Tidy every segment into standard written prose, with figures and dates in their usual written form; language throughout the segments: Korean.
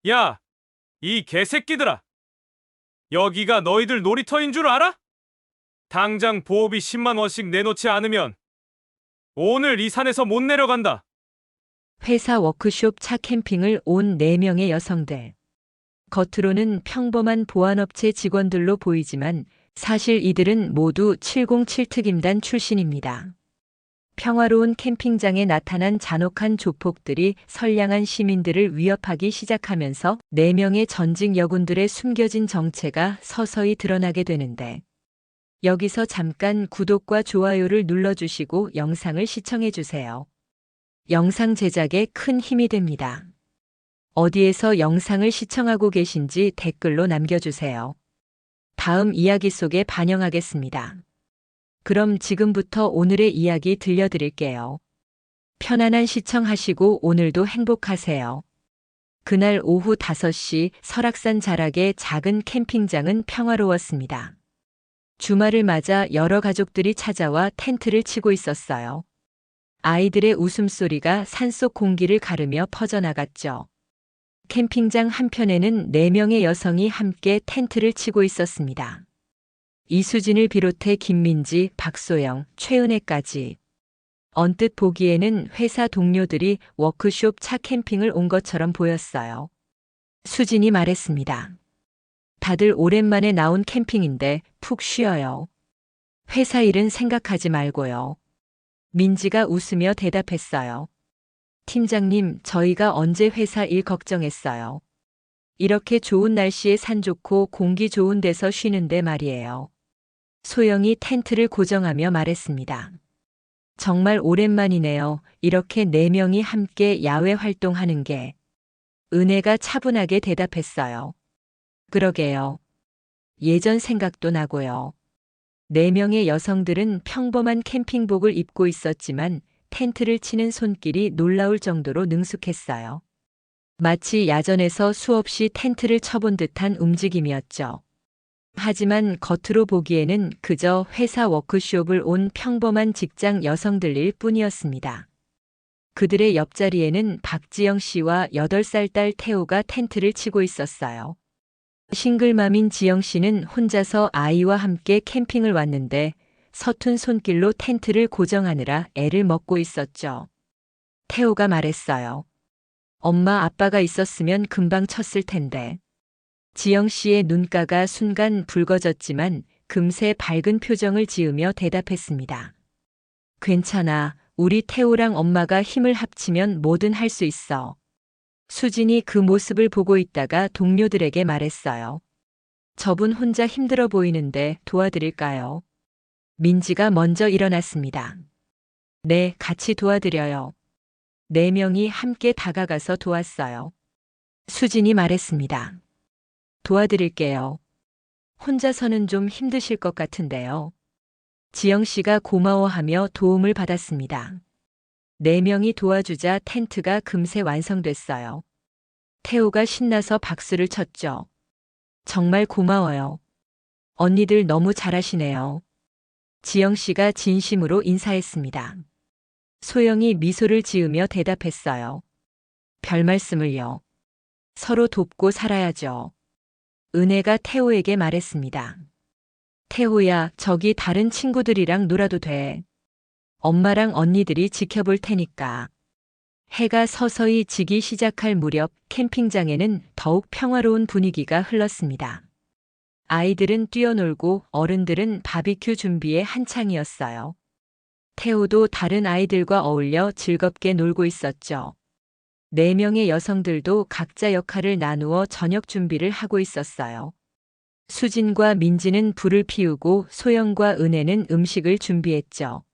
야, 이 개새끼들아! 여기가 너희들 놀이터인 줄 알아? 당장 보호비 10만 원씩 내놓지 않으면 오늘 이 산에서 못 내려간다. 회사 워크숍 차 캠핑을 온 4명의 여성들. 겉으로는 평범한 보안업체 직원들로 보이지만 사실 이들은 모두 707특임단 출신입니다. 평화로운 캠핑장에 나타난 잔혹한 조폭들이 선량한 시민들을 위협하기 시작하면서 4명의 전직 여군들의 숨겨진 정체가 서서히 드러나게 되는데, 여기서 잠깐 구독과 좋아요를 눌러주시고 영상을 시청해주세요. 영상 제작에 큰 힘이 됩니다. 어디에서 영상을 시청하고 계신지 댓글로 남겨주세요. 다음 이야기 속에 반영하겠습니다. 그럼 지금부터 오늘의 이야기 들려드릴게요. 편안한 시청하시고 오늘도 행복하세요. 그날 오후 5시 설악산 자락의 작은 캠핑장은 평화로웠습니다. 주말을 맞아 여러 가족들이 찾아와 텐트를 치고 있었어요. 아이들의 웃음소리가 산속 공기를 가르며 퍼져나갔죠. 캠핑장 한편에는 4명의 여성이 함께 텐트를 치고 있었습니다. 이수진을 비롯해 김민지, 박소영, 최은혜까지. 언뜻 보기에는 회사 동료들이 워크숍 차 캠핑을 온 것처럼 보였어요. 수진이 말했습니다. 다들 오랜만에 나온 캠핑인데 푹 쉬어요. 회사 일은 생각하지 말고요. 민지가 웃으며 대답했어요. 팀장님, 저희가 언제 회사 일 걱정했어요. 이렇게 좋은 날씨에 산 좋고 공기 좋은 데서 쉬는데 말이에요. 소영이 텐트를 고정하며 말했습니다. 정말 오랜만이네요. 이렇게 4명이 함께 야외 활동하는 게. 은혜가 차분하게 대답했어요. 그러게요. 예전 생각도 나고요. 4명의 여성들은 평범한 캠핑복을 입고 있었지만 텐트를 치는 손길이 놀라울 정도로 능숙했어요. 마치 야전에서 수없이 텐트를 쳐본 듯한 움직임이었죠. 하지만 겉으로 보기에는 그저 회사 워크숍을 온 평범한 직장 여성들일 뿐이었습니다. 그들의 옆자리에는 박지영 씨와 8살 딸 태호가 텐트를 치고 있었어요. 싱글맘인 지영 씨는 혼자서 아이와 함께 캠핑을 왔는데 서툰 손길로 텐트를 고정하느라 애를 먹고 있었죠. 태호가 말했어요. 엄마 아빠가 있었으면 금방 쳤을 텐데. 지영 씨의 눈가가 순간 붉어졌지만 금세 밝은 표정을 지으며 대답했습니다. 괜찮아. 우리 태호랑 엄마가 힘을 합치면 뭐든 할 수 있어. 수진이 그 모습을 보고 있다가 동료들에게 말했어요. 저분 혼자 힘들어 보이는데 도와드릴까요? 민지가 먼저 일어났습니다. 네, 같이 도와드려요. 4명이 함께 다가가서 도왔어요. 수진이 말했습니다. 도와드릴게요. 혼자서는 좀 힘드실 것 같은데요. 지영 씨가 고마워하며 도움을 받았습니다. 4명이 도와주자 텐트가 금세 완성됐어요. 태호가 신나서 박수를 쳤죠. 정말 고마워요. 언니들 너무 잘하시네요. 지영 씨가 진심으로 인사했습니다. 소영이 미소를 지으며 대답했어요. 별 말씀을요. 서로 돕고 살아야죠. 은혜가 태호에게 말했습니다. 태호야, 저기 다른 친구들이랑 놀아도 돼. 엄마랑 언니들이 지켜볼 테니까. 해가 서서히 지기 시작할 무렵 캠핑장에는 더욱 평화로운 분위기가 흘렀습니다. 아이들은 뛰어놀고 어른들은 바비큐 준비에 한창이었어요. 태호도 다른 아이들과 어울려 즐겁게 놀고 있었죠. 4명의 여성들도 각자 역할을 나누어 저녁 준비를 하고 있었어요. 수진과 민지는 불을 피우고 소영과 은혜는 음식을 준비했죠.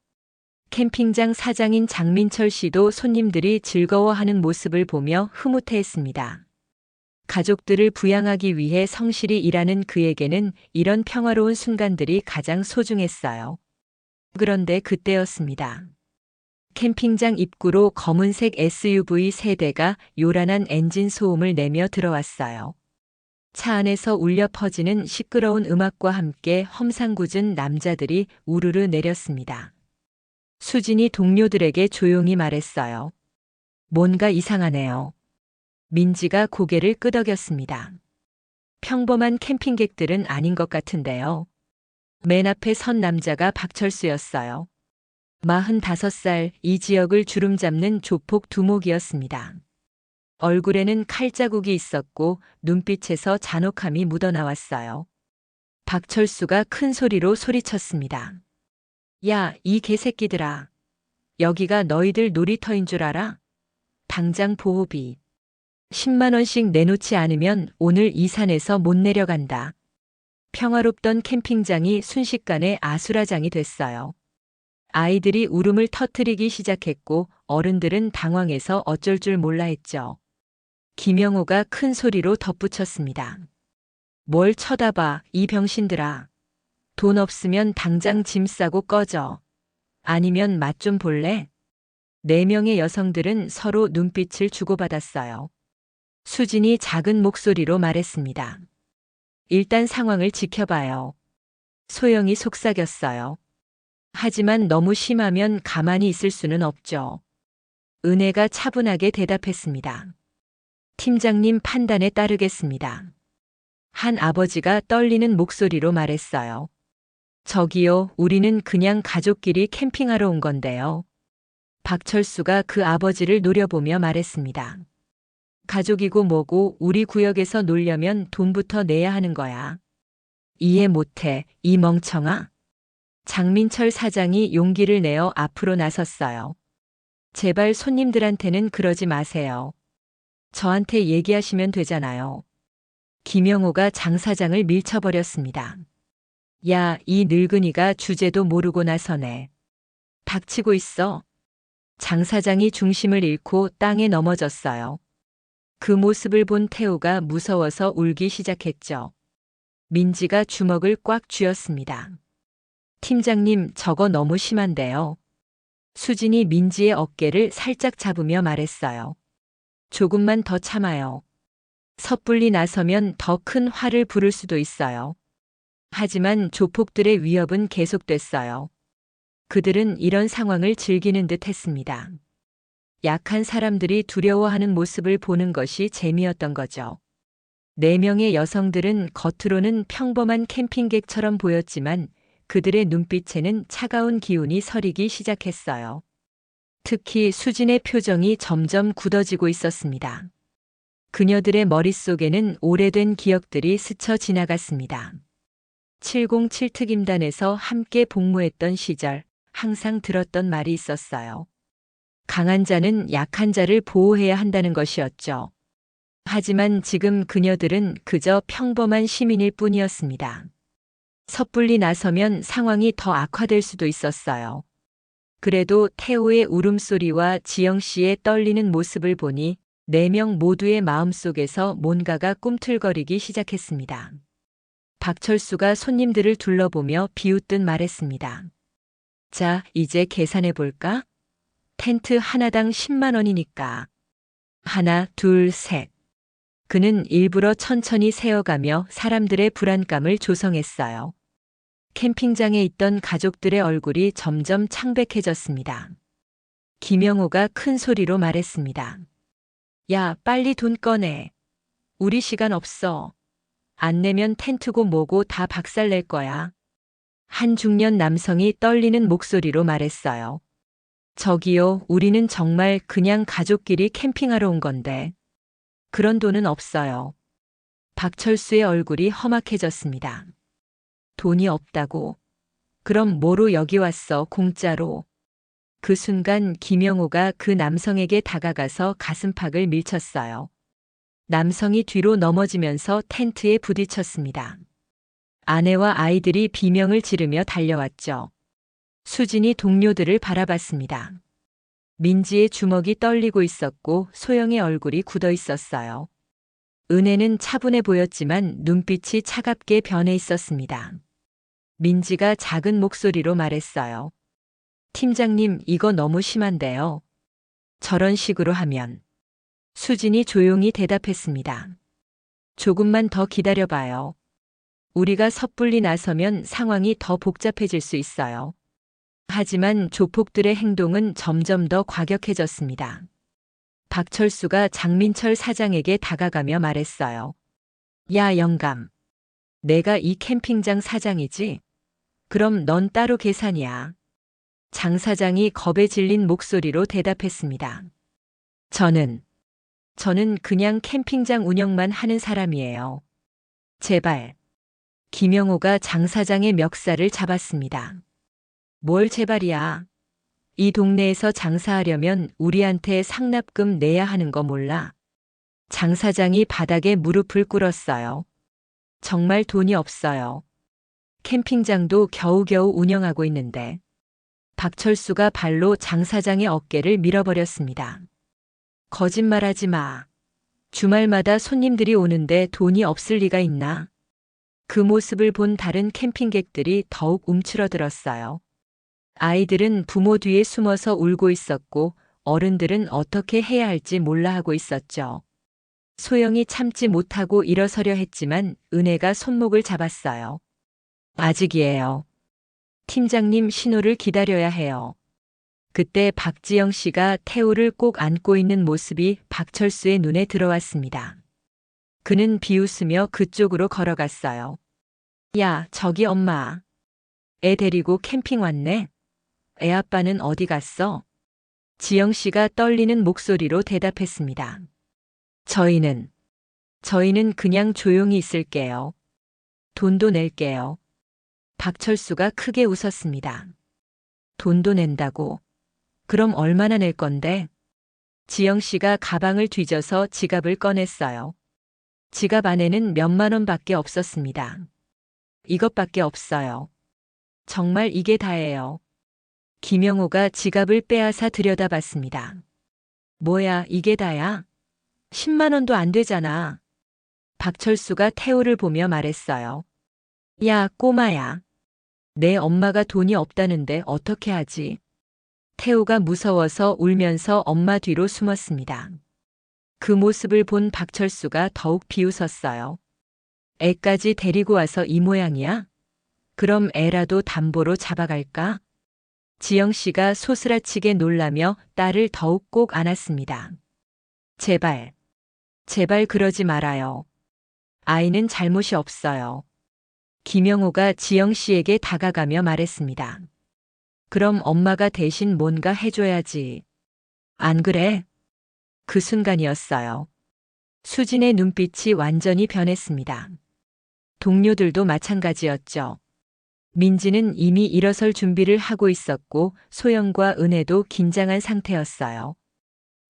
캠핑장 사장인 장민철 씨도 손님들이 즐거워하는 모습을 보며 흐뭇해했습니다. 가족들을 부양하기 위해 성실히 일하는 그에게는 이런 평화로운 순간들이 가장 소중했어요. 그런데 그때였습니다. 캠핑장 입구로 검은색 SUV 3대가 요란한 엔진 소음을 내며 들어왔어요. 차 안에서 울려 퍼지는 시끄러운 음악과 함께 험상궂은 남자들이 우르르 내렸습니다. 수진이 동료들에게 조용히 말했어요. 뭔가 이상하네요. 민지가 고개를 끄덕였습니다. 평범한 캠핑객들은 아닌 것 같은데요. 맨 앞에 선 남자가 박철수였어요. 45살, 이 지역을 주름잡는 조폭 두목이었습니다. 얼굴에는 칼자국이 있었고 눈빛에서 잔혹함이 묻어나왔어요. 박철수가 큰 소리로 소리쳤습니다. 야, 이 개새끼들아. 여기가 너희들 놀이터인 줄 알아? 당장 보호비 10만 원씩 내놓지 않으면 오늘 이 산에서 못 내려간다. 평화롭던 캠핑장이 순식간에 아수라장이 됐어요. 아이들이 울음을 터뜨리기 시작했고 어른들은 당황해서 어쩔 줄 몰라 했죠. 김영호가 큰 소리로 덧붙였습니다. 뭘 쳐다봐, 이 병신들아. 돈 없으면 당장 짐 싸고 꺼져. 아니면 맛 좀 볼래? 4명의 여성들은 서로 눈빛을 주고받았어요. 수진이 작은 목소리로 말했습니다. 일단 상황을 지켜봐요. 소영이 속삭였어요. 하지만 너무 심하면 가만히 있을 수는 없죠. 은혜가 차분하게 대답했습니다. 팀장님 판단에 따르겠습니다. 한 아버지가 떨리는 목소리로 말했어요. 저기요, 우리는 그냥 가족끼리 캠핑하러 온 건데요. 박철수가 그 아버지를 노려보며 말했습니다. 가족이고 뭐고 우리 구역에서 놀려면 돈부터 내야 하는 거야. 이해 못해, 이 멍청아. 장민철 사장이 용기를 내어 앞으로 나섰어요. 제발 손님들한테는 그러지 마세요. 저한테 얘기하시면 되잖아요. 김영호가 장 사장을 밀쳐버렸습니다. 야, 이 늙은이가 주제도 모르고 나서네. 닥치고 있어. 장 사장이 중심을 잃고 땅에 넘어졌어요. 그 모습을 본 태우가 무서워서 울기 시작했죠. 민지가 주먹을 꽉 쥐었습니다. 팀장님, 저거 너무 심한데요. 수진이 민지의 어깨를 살짝 잡으며 말했어요. 조금만 더 참아요. 섣불리 나서면 더 큰 화를 부를 수도 있어요. 하지만 조폭들의 위협은 계속됐어요. 그들은 이런 상황을 즐기는 듯 했습니다. 약한 사람들이 두려워하는 모습을 보는 것이 재미였던 거죠. 4명의 여성들은 겉으로는 평범한 캠핑객처럼 보였지만 그들의 눈빛에는 차가운 기운이 서리기 시작했어요. 특히 수진의 표정이 점점 굳어지고 있었습니다. 그녀들의 머릿속에는 오래된 기억들이 스쳐 지나갔습니다. 707 특임단에서 함께 복무했던 시절 항상 들었던 말이 있었어요. 강한 자는 약한 자를 보호해야 한다는 것이었죠. 하지만 지금 그녀들은 그저 평범한 시민일 뿐이었습니다. 섣불리 나서면 상황이 더 악화될 수도 있었어요. 그래도 태호의 울음소리와 지영 씨의 떨리는 모습을 보니 4명 모두의 마음속에서 뭔가가 꿈틀거리기 시작했습니다. 박철수가 손님들을 둘러보며 비웃듯 말했습니다. 자, 이제 계산해 볼까? 텐트 하나당 10만 원이니까. 하나, 둘, 셋. 그는 일부러 천천히 세어가며 사람들의 불안감을 조성했어요. 캠핑장에 있던 가족들의 얼굴이 점점 창백해졌습니다. 김영호가 큰 소리로 말했습니다. 야, 빨리 돈 꺼내. 우리 시간 없어. 안 내면 텐트고 뭐고 다 박살낼 거야. 한 중년 남성이 떨리는 목소리로 말했어요. 저기요, 우리는 정말 그냥 가족끼리 캠핑하러 온 건데. 그런 돈은 없어요. 박철수의 얼굴이 험악해졌습니다. 돈이 없다고? 그럼 뭐로 여기 왔어, 공짜로? 그 순간 김영호가 그 남성에게 다가가서 가슴팍을 밀쳤어요. 남성이 뒤로 넘어지면서 텐트에 부딪혔습니다. 아내와 아이들이 비명을 지르며 달려왔죠. 수진이 동료들을 바라봤습니다. 민지의 주먹이 떨리고 있었고 소영의 얼굴이 굳어 있었어요. 은혜는 차분해 보였지만 눈빛이 차갑게 변해 있었습니다. 민지가 작은 목소리로 말했어요. 팀장님, 이거 너무 심한데요. 저런 식으로 하면. 수진이 조용히 대답했습니다. 조금만 더 기다려봐요. 우리가 섣불리 나서면 상황이 더 복잡해질 수 있어요. 하지만 조폭들의 행동은 점점 더 과격해졌습니다. 박철수가 장민철 사장에게 다가가며 말했어요. 야, 영감. 내가 이 캠핑장 사장이지? 그럼 넌 따로 계산이야. 장 사장이 겁에 질린 목소리로 대답했습니다. 저는 그냥 캠핑장 운영만 하는 사람이에요. 제발. 김영호가 장 사장의 멱살을 잡았습니다. 뭘 제발이야. 이 동네에서 장사하려면 우리한테 상납금 내야 하는 거 몰라. 장 사장이 바닥에 무릎을 꿇었어요. 정말 돈이 없어요. 캠핑장도 겨우겨우 운영하고 있는데. 박철수가 발로 장 사장의 어깨를 밀어버렸습니다. 거짓말하지 마. 주말마다 손님들이 오는데 돈이 없을 리가 있나? 그 모습을 본 다른 캠핑객들이 더욱 움츠러들었어요. 아이들은 부모 뒤에 숨어서 울고 있었고 어른들은 어떻게 해야 할지 몰라 하고 있었죠. 소영이 참지 못하고 일어서려 했지만 은혜가 손목을 잡았어요. 아직이에요. 팀장님 신호를 기다려야 해요. 그때 박지영 씨가 태우를 꼭 안고 있는 모습이 박철수의 눈에 들어왔습니다. 그는 비웃으며 그쪽으로 걸어갔어요. 야, 저기 엄마. 애 데리고 캠핑 왔네. 애 아빠는 어디 갔어? 지영 씨가 떨리는 목소리로 대답했습니다. 저희는 그냥 조용히 있을게요. 돈도 낼게요. 박철수가 크게 웃었습니다. 돈도 낸다고? 그럼 얼마나 낼 건데? 지영 씨가 가방을 뒤져서 지갑을 꺼냈어요. 지갑 안에는 몇만 원밖에 없었습니다. 이것밖에 없어요. 정말 이게 다예요. 김영호가 지갑을 빼앗아 들여다봤습니다. 뭐야, 이게 다야? 10만 원도 안 되잖아. 박철수가 태호를 보며 말했어요. 야, 꼬마야. 내 엄마가 돈이 없다는데 어떻게 하지? 태호가 무서워서 울면서 엄마 뒤로 숨었습니다. 그 모습을 본 박철수가 더욱 비웃었어요. 애까지 데리고 와서 이 모양이야? 그럼 애라도 담보로 잡아갈까? 지영 씨가 소스라치게 놀라며 딸을 더욱 꼭 안았습니다. 제발 그러지 말아요. 아이는 잘못이 없어요. 김영호가 지영 씨에게 다가가며 말했습니다. 그럼 엄마가 대신 뭔가 해줘야지. 안 그래? 그 순간이었어요. 수진의 눈빛이 완전히 변했습니다. 동료들도 마찬가지였죠. 민지는 이미 일어설 준비를 하고 있었고 소영과 은혜도 긴장한 상태였어요.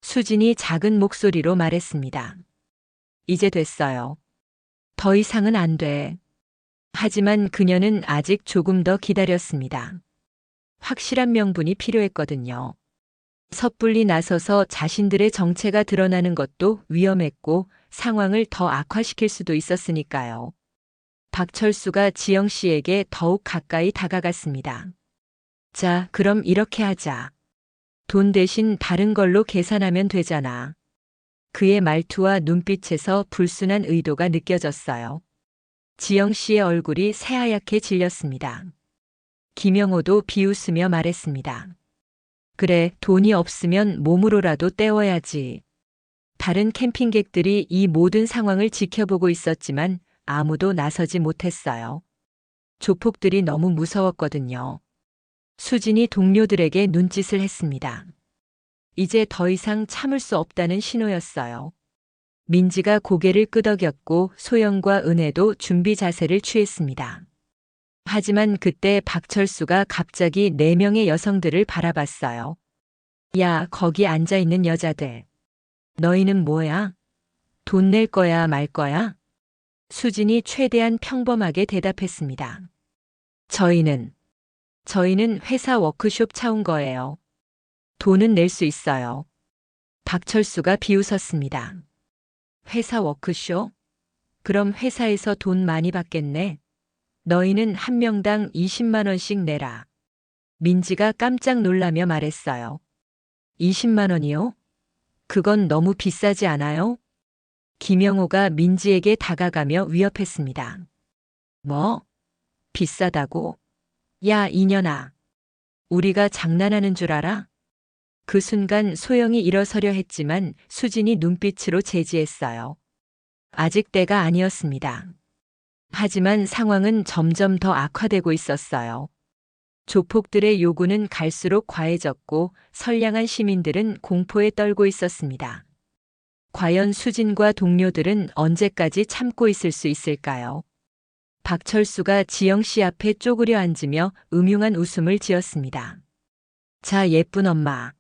수진이 작은 목소리로 말했습니다. 이제 됐어요. 더 이상은 안 돼. 하지만 그녀는 아직 조금 더 기다렸습니다. 확실한 명분이 필요했거든요. 섣불리 나서서 자신들의 정체가 드러나는 것도 위험했고 상황을 더 악화시킬 수도 있었으니까요. 박철수가 지영 씨에게 더욱 가까이 다가갔습니다. 자, 그럼 이렇게 하자. 돈 대신 다른 걸로 계산하면 되잖아. 그의 말투와 눈빛에서 불순한 의도가 느껴졌어요. 지영 씨의 얼굴이 새하얗게 질렸습니다. 김영호도 비웃으며 말했습니다. 그래, 돈이 없으면 몸으로라도 때워야지. 다른 캠핑객들이 이 모든 상황을 지켜보고 있었지만 아무도 나서지 못했어요. 조폭들이 너무 무서웠거든요. 수진이 동료들에게 눈짓을 했습니다. 이제 더 이상 참을 수 없다는 신호였어요. 민지가 고개를 끄덕였고 소영과 은혜도 준비 자세를 취했습니다. 하지만 그때 박철수가 갑자기 4명의 여성들을 바라봤어요. 야, 거기 앉아있는 여자들. 너희는 뭐야? 돈 낼 거야, 말 거야? 수진이 최대한 평범하게 대답했습니다. 저희는 회사 워크숍 차온 거예요. 돈은 낼 수 있어요. 박철수가 비웃었습니다. 회사 워크숍? 그럼 회사에서 돈 많이 받겠네. 너희는 한 명당 20만 원씩 내라. 민지가 깜짝 놀라며 말했어요. 20만 원이요? 그건 너무 비싸지 않아요? 김영호가 민지에게 다가가며 위협했습니다. 뭐? 비싸다고? 야, 이년아. 우리가 장난하는 줄 알아? 그 순간 소영이 일어서려 했지만 수진이 눈빛으로 제지했어요. 아직 때가 아니었습니다. 하지만 상황은 점점 더 악화되고 있었어요. 조폭들의 요구는 갈수록 과해졌고 선량한 시민들은 공포에 떨고 있었습니다. 과연 수진과 동료들은 언제까지 참고 있을 수 있을까요? 박철수가 지영 씨 앞에 쪼그려 앉으며 음흉한 웃음을 지었습니다. 자, 예쁜 엄마.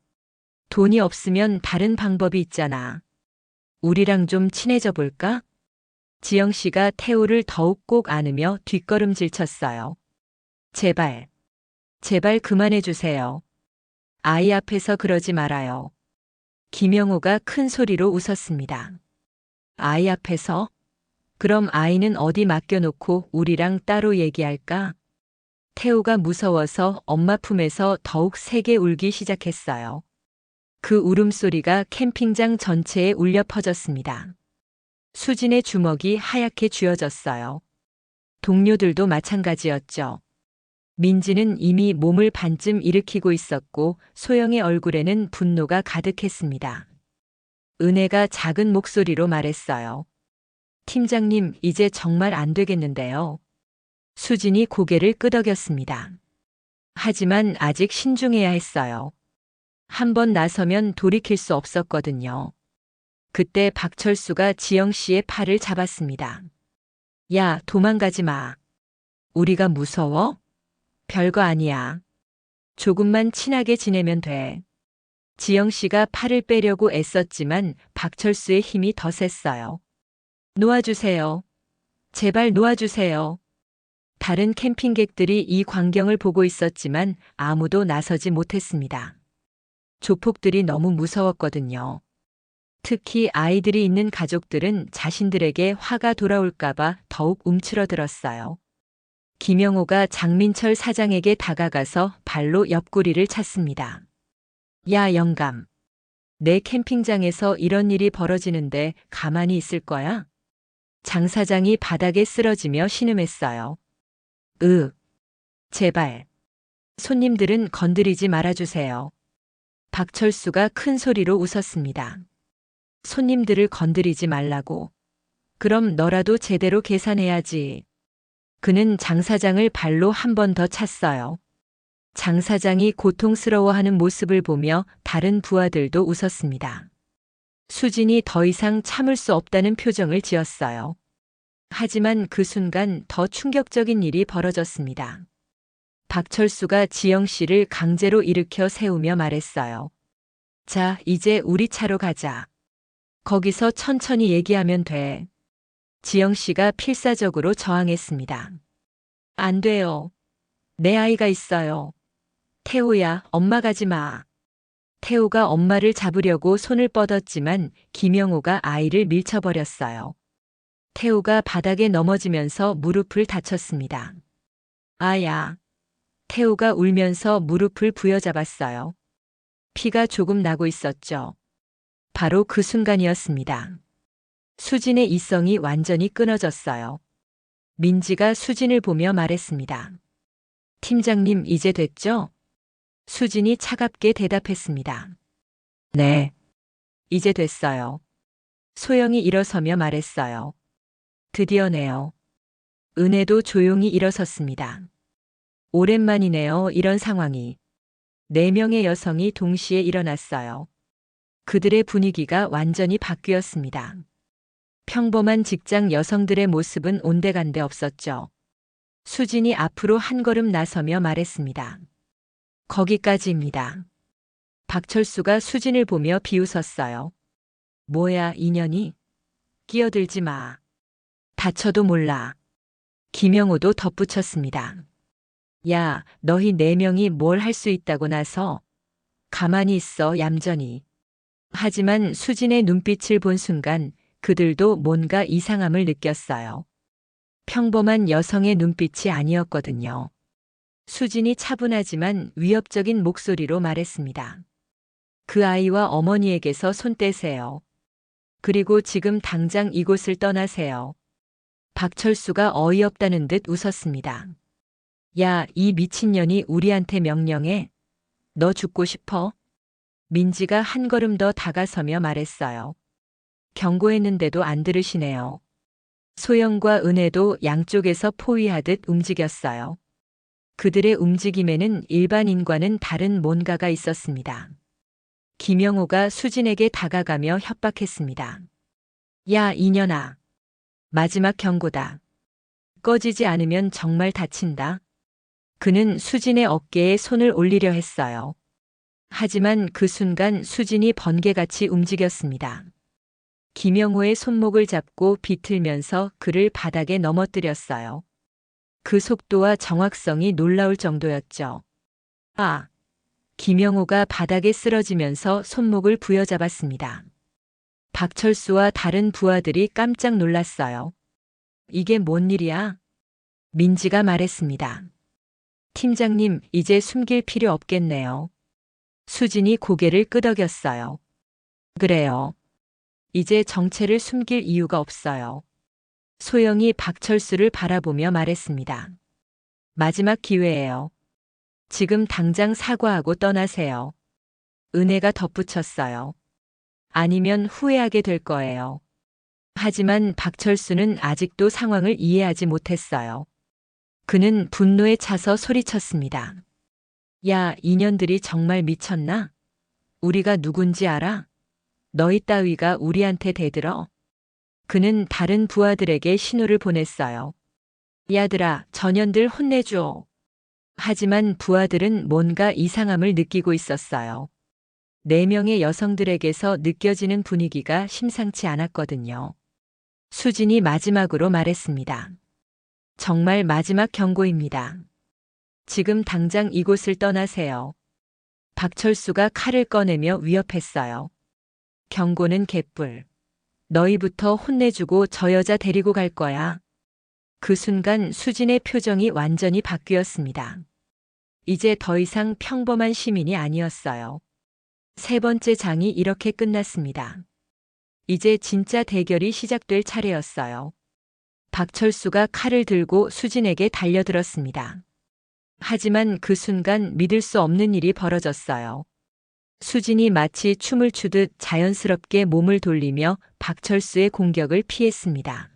돈이 없으면 다른 방법이 있잖아. 우리랑 좀 친해져 볼까? 지영 씨가 태우를 더욱 꼭 안으며 뒷걸음질 쳤어요. 제발, 제발 그만해 주세요. 아이 앞에서 그러지 말아요. 김영호가 큰 소리로 웃었습니다. 아이 앞에서? 그럼 아이는 어디 맡겨놓고 우리랑 따로 얘기할까? 태우가 무서워서 엄마 품에서 더욱 세게 울기 시작했어요. 그 울음소리가 캠핑장 전체에 울려 퍼졌습니다. 수진의 주먹이 하얗게 쥐어졌어요. 동료들도 마찬가지였죠. 민지는 이미 몸을 반쯤 일으키고 있었고 소영의 얼굴에는 분노가 가득했습니다. 은혜가 작은 목소리로 말했어요. 팀장님, 이제 정말 안 되겠는데요. 수진이 고개를 끄덕였습니다. 하지만 아직 신중해야 했어요. 한번 나서면 돌이킬 수 없었거든요. 그때 박철수가 지영 씨의 팔을 잡았습니다. 야, 도망가지 마. 우리가 무서워? 별거 아니야. 조금만 친하게 지내면 돼. 지영 씨가 팔을 빼려고 애썼지만 박철수의 힘이 더 셌어요. 놓아주세요. 제발 놓아주세요. 다른 캠핑객들이 이 광경을 보고 있었지만 아무도 나서지 못했습니다. 조폭들이 너무 무서웠거든요. 특히 아이들이 있는 가족들은 자신들에게 화가 돌아올까봐 더욱 움츠러들었어요. 김영호가 장민철 사장에게 다가가서 발로 옆구리를 찼습니다. 야, 영감. 내 캠핑장에서 이런 일이 벌어지는데 가만히 있을 거야? 장 사장이 바닥에 쓰러지며 신음했어요. 제발. 손님들은 건드리지 말아주세요. 박철수가 큰 소리로 웃었습니다. 손님들을 건드리지 말라고. 그럼 너라도 제대로 계산해야지. 그는 장 사장을 발로 한 번 더 찼어요. 장 사장이 고통스러워하는 모습을 보며 다른 부하들도 웃었습니다. 수진이 더 이상 참을 수 없다는 표정을 지었어요. 하지만 그 순간 더 충격적인 일이 벌어졌습니다. 박철수가 지영 씨를 강제로 일으켜 세우며 말했어요. 자, 이제 우리 차로 가자. 거기서 천천히 얘기하면 돼. 지영 씨가 필사적으로 저항했습니다. 안 돼요. 내 아이가 있어요. 태우야, 엄마 가지 마. 태우가 엄마를 잡으려고 손을 뻗었지만 김영호가 아이를 밀쳐버렸어요. 태우가 바닥에 넘어지면서 무릎을 다쳤습니다. 아야. 태우가 울면서 무릎을 부여잡았어요. 피가 조금 나고 있었죠. 바로 그 순간이었습니다. 수진의 이성이 완전히 끊어졌어요. 민지가 수진을 보며 말했습니다. 팀장님, 이제 됐죠? 수진이 차갑게 대답했습니다. 네. 이제 됐어요. 소영이 일어서며 말했어요. 드디어네요. 은혜도 조용히 일어섰습니다. 오랜만이네요, 이런 상황이. 4명의 여성이 동시에 일어났어요. 그들의 분위기가 완전히 바뀌었습니다. 평범한 직장 여성들의 모습은 온데간데 없었죠. 수진이 앞으로 한 걸음 나서며 말했습니다. 거기까지입니다. 박철수가 수진을 보며 비웃었어요. 뭐야, 인연이? 끼어들지 마. 다쳐도 몰라. 김영호도 덧붙였습니다. 야, 너희 4명이 뭘 할 수 있다고 나서? 가만히 있어, 얌전히. 하지만 수진의 눈빛을 본 순간 그들도 뭔가 이상함을 느꼈어요. 평범한 여성의 눈빛이 아니었거든요. 수진이 차분하지만 위협적인 목소리로 말했습니다. 그 아이와 어머니에게서 손 떼세요. 그리고 지금 당장 이곳을 떠나세요. 박철수가 어이없다는 듯 웃었습니다. 야, 이 미친년이 우리한테 명령해? 너 죽고 싶어? 민지가 한 걸음 더 다가서며 말했어요. 경고했는데도 안 들으시네요. 소영과 은혜도 양쪽에서 포위하듯 움직였어요. 그들의 움직임에는 일반인과는 다른 뭔가가 있었습니다. 김영호가 수진에게 다가가며 협박했습니다. 야, 이년아. 마지막 경고다. 꺼지지 않으면 정말 다친다. 그는 수진의 어깨에 손을 올리려 했어요. 하지만 그 순간 수진이 번개같이 움직였습니다. 김영호의 손목을 잡고 비틀면서 그를 바닥에 넘어뜨렸어요. 그 속도와 정확성이 놀라울 정도였죠. 아! 김영호가 바닥에 쓰러지면서 손목을 부여잡았습니다. 박철수와 다른 부하들이 깜짝 놀랐어요. 이게 뭔 일이야? 민지가 말했습니다. 팀장님, 이제 숨길 필요 없겠네요. 수진이 고개를 끄덕였어요. 그래요. 이제 정체를 숨길 이유가 없어요. 소영이 박철수를 바라보며 말했습니다. 마지막 기회예요. 지금 당장 사과하고 떠나세요. 은혜가 덧붙였어요. 아니면 후회하게 될 거예요. 하지만 박철수는 아직도 상황을 이해하지 못했어요. 그는 분노에 차서 소리쳤습니다. 야, 이년들이 정말 미쳤나? 우리가 누군지 알아? 너희 따위가 우리한테 대들어? 그는 다른 부하들에게 신호를 보냈어요. 야들아, 저년들 혼내줘. 하지만 부하들은 뭔가 이상함을 느끼고 있었어요. 4명의 여성들에게서 느껴지는 분위기가 심상치 않았거든요. 수진이 마지막으로 말했습니다. 정말 마지막 경고입니다. 지금 당장 이곳을 떠나세요. 박철수가 칼을 꺼내며 위협했어요. 경고는 개뿔. 너희부터 혼내주고 저 여자 데리고 갈 거야. 그 순간 수진의 표정이 완전히 바뀌었습니다. 이제 더 이상 평범한 시민이 아니었어요. 3번째 장이 이렇게 끝났습니다. 이제 진짜 대결이 시작될 차례였어요. 박철수가 칼을 들고 수진에게 달려들었습니다. 하지만 그 순간 믿을 수 없는 일이 벌어졌어요. 수진이 마치 춤을 추듯 자연스럽게 몸을 돌리며 박철수의 공격을 피했습니다.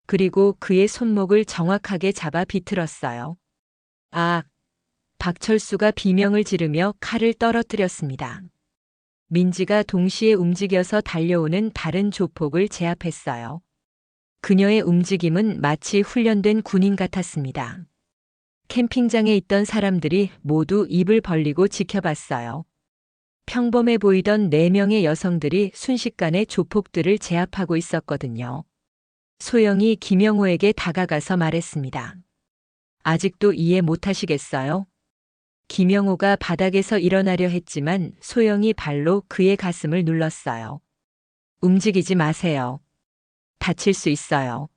그리고 그의 손목을 정확하게 잡아 비틀었어요. 아! 박철수가 비명을 지르며 칼을 떨어뜨렸습니다. 민지가 동시에 움직여서 달려오는 다른 조폭을 제압했어요. 그녀의 움직임은 마치 훈련된 군인 같았습니다. 캠핑장에 있던 사람들이 모두 입을 벌리고 지켜봤어요. 평범해 보이던 4명의 여성들이 순식간에 조폭들을 제압하고 있었거든요. 소영이 김영호에게 다가가서 말했습니다. 아직도 이해 못하시겠어요? 김영호가 바닥에서 일어나려 했지만 소영이 발로 그의 가슴을 눌렀어요. 움직이지 마세요. 다칠 수 있어요.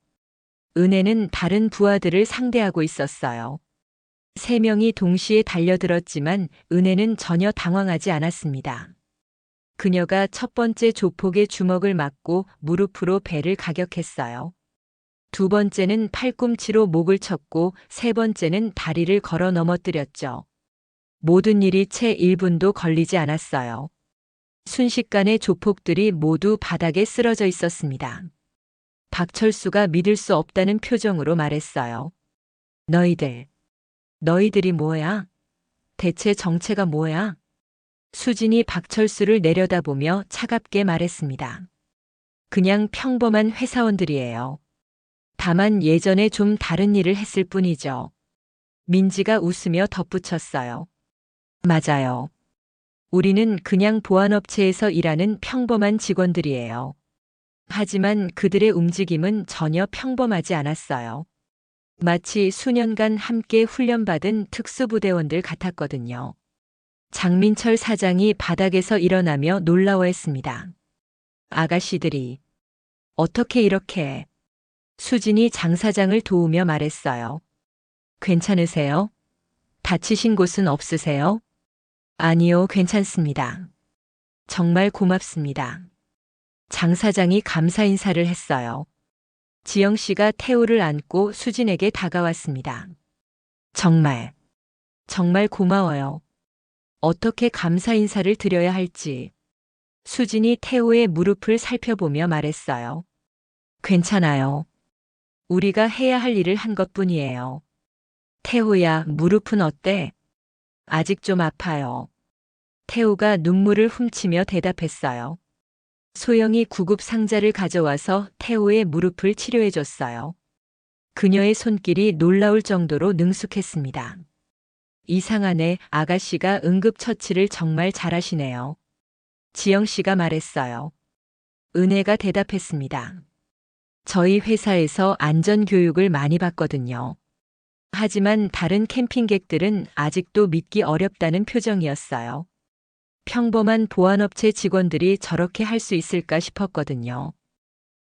은혜는 다른 부하들을 상대하고 있었어요. 3명이 동시에 달려들었지만 은혜는 전혀 당황하지 않았습니다. 그녀가 첫 번째 조폭의 주먹을 맞고 무릎으로 배를 가격했어요. 2번째는 팔꿈치로 목을 쳤고 3번째는 다리를 걸어 넘어뜨렸죠. 모든 일이 채 1분도 걸리지 않았어요. 순식간에 조폭들이 모두 바닥에 쓰러져 있었습니다. 박철수가 믿을 수 없다는 표정으로 말했어요. 너희들이 뭐야? 대체 정체가 뭐야? 수진이 박철수를 내려다보며 차갑게 말했습니다. 그냥 평범한 회사원들이에요. 다만 예전에 좀 다른 일을 했을 뿐이죠. 민지가 웃으며 덧붙였어요. 맞아요. 우리는 그냥 보안업체에서 일하는 평범한 직원들이에요. 하지만 그들의 움직임은 전혀 평범하지 않았어요. 마치 수년간 함께 훈련받은 특수부대원들 같았거든요. 장민철 사장이 바닥에서 일어나며 놀라워했습니다. 아가씨들이 어떻게 이렇게... 수진이 장 사장을 도우며 말했어요. 괜찮으세요? 다치신 곳은 없으세요? 아니요, 괜찮습니다. 정말 고맙습니다. 장 사장이 감사 인사를 했어요. 지영 씨가 태우를 안고 수진에게 다가왔습니다. 정말 고마워요. 어떻게 감사 인사를 드려야 할지. 수진이 태호의 무릎을 살펴보며 말했어요. 괜찮아요. 우리가 해야 할 일을 한 것뿐이에요. 태호야, 무릎은 어때? 아직 좀 아파요. 태호가 눈물을 훔치며 대답했어요. 소영이 구급 상자를 가져와서 태호의 무릎을 치료해줬어요. 그녀의 손길이 놀라울 정도로 능숙했습니다. 이상하네, 아가씨가 응급처치를 정말 잘하시네요. 지영 씨가 말했어요. 은혜가 대답했습니다. 저희 회사에서 안전교육을 많이 받거든요. 하지만 다른 캠핑객들은 아직도 믿기 어렵다는 표정이었어요. 평범한 보안업체 직원들이 저렇게 할 수 있을까 싶었거든요.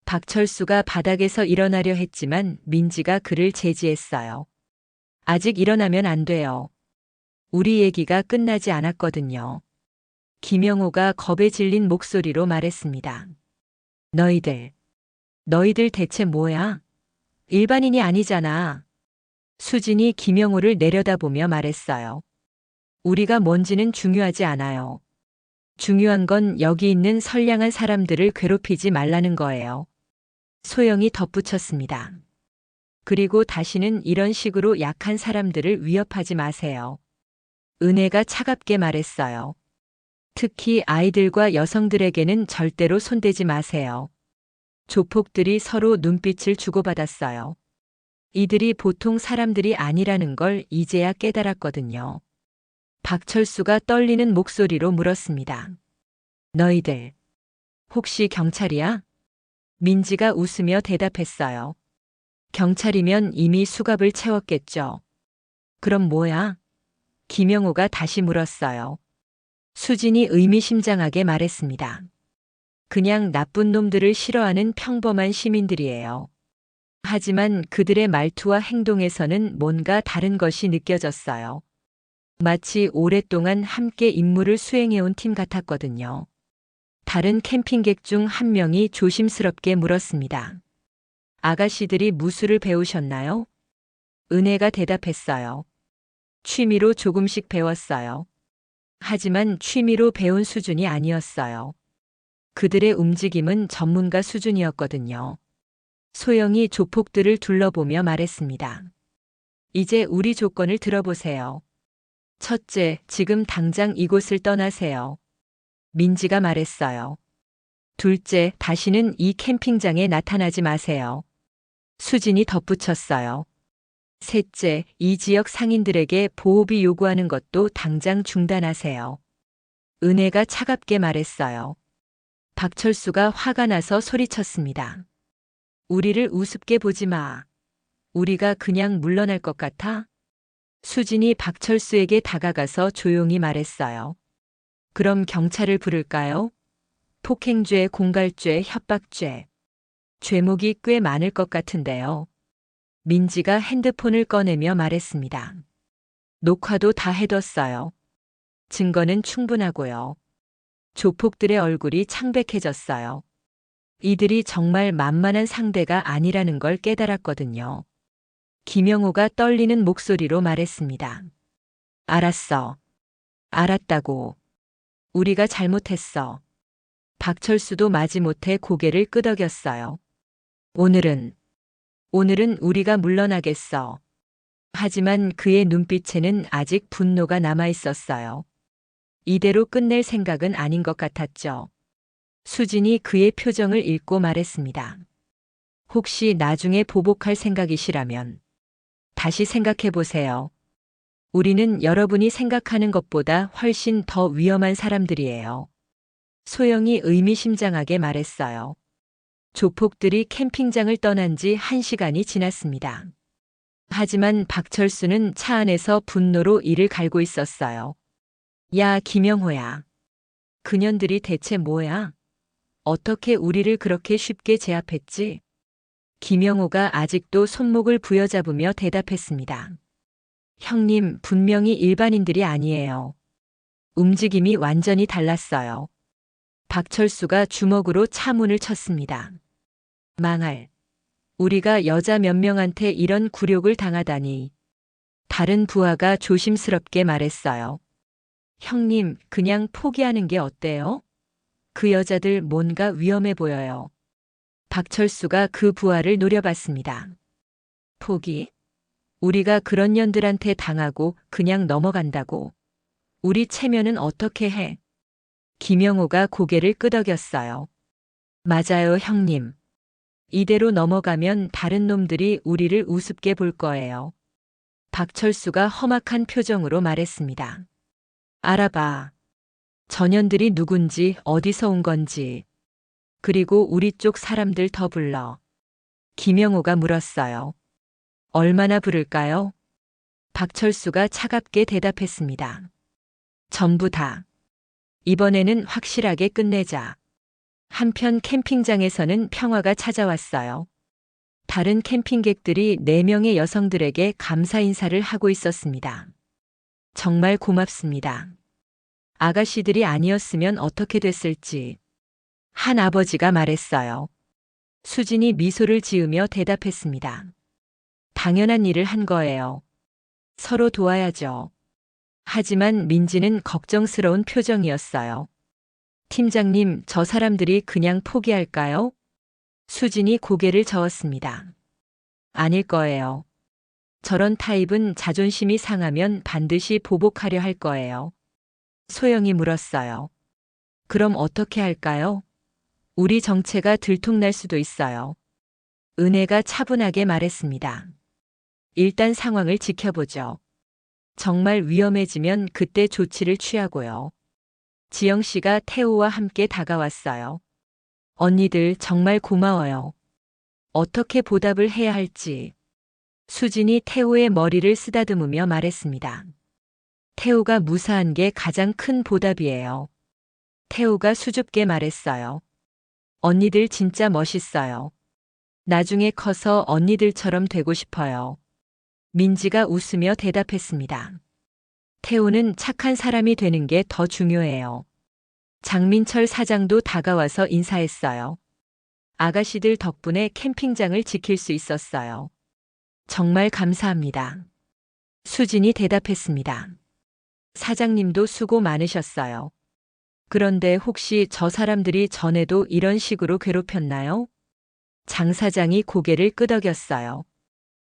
박철수가 바닥에서 일어나려 했지만 민지가 그를 제지했어요. 아직 일어나면 안 돼요. 우리 얘기가 끝나지 않았거든요. 김영호가 겁에 질린 목소리로 말했습니다. 너희들 대체 뭐야? 일반인이 아니잖아. 수진이 김영호를 내려다보며 말했어요. 우리가 뭔지는 중요하지 않아요. 중요한 건 여기 있는 선량한 사람들을 괴롭히지 말라는 거예요. 소영이 덧붙였습니다. 그리고 다시는 이런 식으로 약한 사람들을 위협하지 마세요. 은혜가 차갑게 말했어요. 특히 아이들과 여성들에게는 절대로 손대지 마세요. 조폭들이 서로 눈빛을 주고받았어요. 이들이 보통 사람들이 아니라는 걸 이제야 깨달았거든요. 박철수가 떨리는 목소리로 물었습니다. 너희들, 혹시 경찰이야? 민지가 웃으며 대답했어요. 경찰이면 이미 수갑을 채웠겠죠. 그럼 뭐야? 김영호가 다시 물었어요. 수진이 의미심장하게 말했습니다. 그냥 나쁜 놈들을 싫어하는 평범한 시민들이에요. 하지만 그들의 말투와 행동에서는 뭔가 다른 것이 느껴졌어요. 마치 오랫동안 함께 임무를 수행해온 팀 같았거든요. 다른 캠핑객 중 한 명이 조심스럽게 물었습니다. 아가씨들이 무술을 배우셨나요? 은혜가 대답했어요. 취미로 조금씩 배웠어요. 하지만 취미로 배운 수준이 아니었어요. 그들의 움직임은 전문가 수준이었거든요. 소영이 조폭들을 둘러보며 말했습니다. 이제 우리 조건을 들어보세요. 첫째, 지금 당장 이곳을 떠나세요. 민지가 말했어요. 둘째, 다시는 이 캠핑장에 나타나지 마세요. 수진이 덧붙였어요. 셋째, 이 지역 상인들에게 보호비 요구하는 것도 당장 중단하세요. 은혜가 차갑게 말했어요. 박철수가 화가 나서 소리쳤습니다. 우리를 우습게 보지 마. 우리가 그냥 물러날 것 같아? 수진이 박철수에게 다가가서 조용히 말했어요. 그럼 경찰을 부를까요? 폭행죄, 공갈죄, 협박죄. 죄목이 꽤 많을 것 같은데요. 민지가 핸드폰을 꺼내며 말했습니다. 녹화도 다 해뒀어요. 증거는 충분하고요. 조폭들의 얼굴이 창백해졌어요. 이들이 정말 만만한 상대가 아니라는 걸 깨달았거든요. 김영호가 떨리는 목소리로 말했습니다. 알았어. 알았다고. 우리가 잘못했어. 박철수도 마지못해 고개를 끄덕였어요. 오늘은 우리가 물러나겠어. 하지만 그의 눈빛에는 아직 분노가 남아 있었어요. 이대로 끝낼 생각은 아닌 것 같았죠. 수진이 그의 표정을 읽고 말했습니다. 혹시 나중에 보복할 생각이시라면 다시 생각해 보세요. 우리는 여러분이 생각하는 것보다 훨씬 더 위험한 사람들이에요. 소영이 의미심장하게 말했어요. 조폭들이 캠핑장을 떠난 지 1시간이 지났습니다. 하지만 박철수는 차 안에서 분노로 이를 갈고 있었어요. 야, 김영호야. 그년들이 대체 뭐야? 어떻게 우리를 그렇게 쉽게 제압했지? 김영호가 아직도 손목을 부여잡으며 대답했습니다. 형님, 분명히 일반인들이 아니에요. 움직임이 완전히 달랐어요. 박철수가 주먹으로 차 문을 쳤습니다. 망할. 우리가 여자 몇 명한테 이런 굴욕을 당하다니. 다른 부하가 조심스럽게 말했어요. 형님, 그냥 포기하는 게 어때요? 그 여자들 뭔가 위험해 보여요. 박철수가 그 부하를 노려봤습니다. 포기? 우리가 그런 년들한테 당하고 그냥 넘어간다고. 우리 체면은 어떻게 해? 김영호가 고개를 끄덕였어요. 맞아요, 형님. 이대로 넘어가면 다른 놈들이 우리를 우습게 볼 거예요. 박철수가 험악한 표정으로 말했습니다. 알아봐. 전현들이 누군지 어디서 온 건지. 그리고 우리 쪽 사람들 더 불러. 김영호가 물었어요. 얼마나 부를까요? 박철수가 차갑게 대답했습니다. 전부 다. 이번에는 확실하게 끝내자. 한편 캠핑장에서는 평화가 찾아왔어요. 다른 캠핑객들이 4명의 여성들에게 감사 인사를 하고 있었습니다. 정말 고맙습니다. 아가씨들이 아니었으면 어떻게 됐을지. 한 아버지가 말했어요. 수진이 미소를 지으며 대답했습니다. 당연한 일을 한 거예요. 서로 도와야죠. 하지만 민지는 걱정스러운 표정이었어요. 팀장님, 저 사람들이 그냥 포기할까요? 수진이 고개를 저었습니다. 아닐 거예요. 저런 타입은 자존심이 상하면 반드시 보복하려 할 거예요. 소영이 물었어요. 그럼 어떻게 할까요? 우리 정체가 들통날 수도 있어요. 은혜가 차분하게 말했습니다. 일단 상황을 지켜보죠. 정말 위험해지면 그때 조치를 취하고요. 지영 씨가 태우와 함께 다가왔어요. 언니들 정말 고마워요. 어떻게 보답을 해야 할지. 수진이 태우의 머리를 쓰다듬으며 말했습니다. 태우가 무사한 게 가장 큰 보답이에요. 태우가 수줍게 말했어요. 언니들 진짜 멋있어요. 나중에 커서 언니들처럼 되고 싶어요. 민지가 웃으며 대답했습니다. 태우는 착한 사람이 되는 게 더 중요해요. 장민철 사장도 다가와서 인사했어요. 아가씨들 덕분에 캠핑장을 지킬 수 있었어요. 정말 감사합니다. 수진이 대답했습니다. 사장님도 수고 많으셨어요. 그런데 혹시 저 사람들이 전에도 이런 식으로 괴롭혔나요? 장 사장이 고개를 끄덕였어요.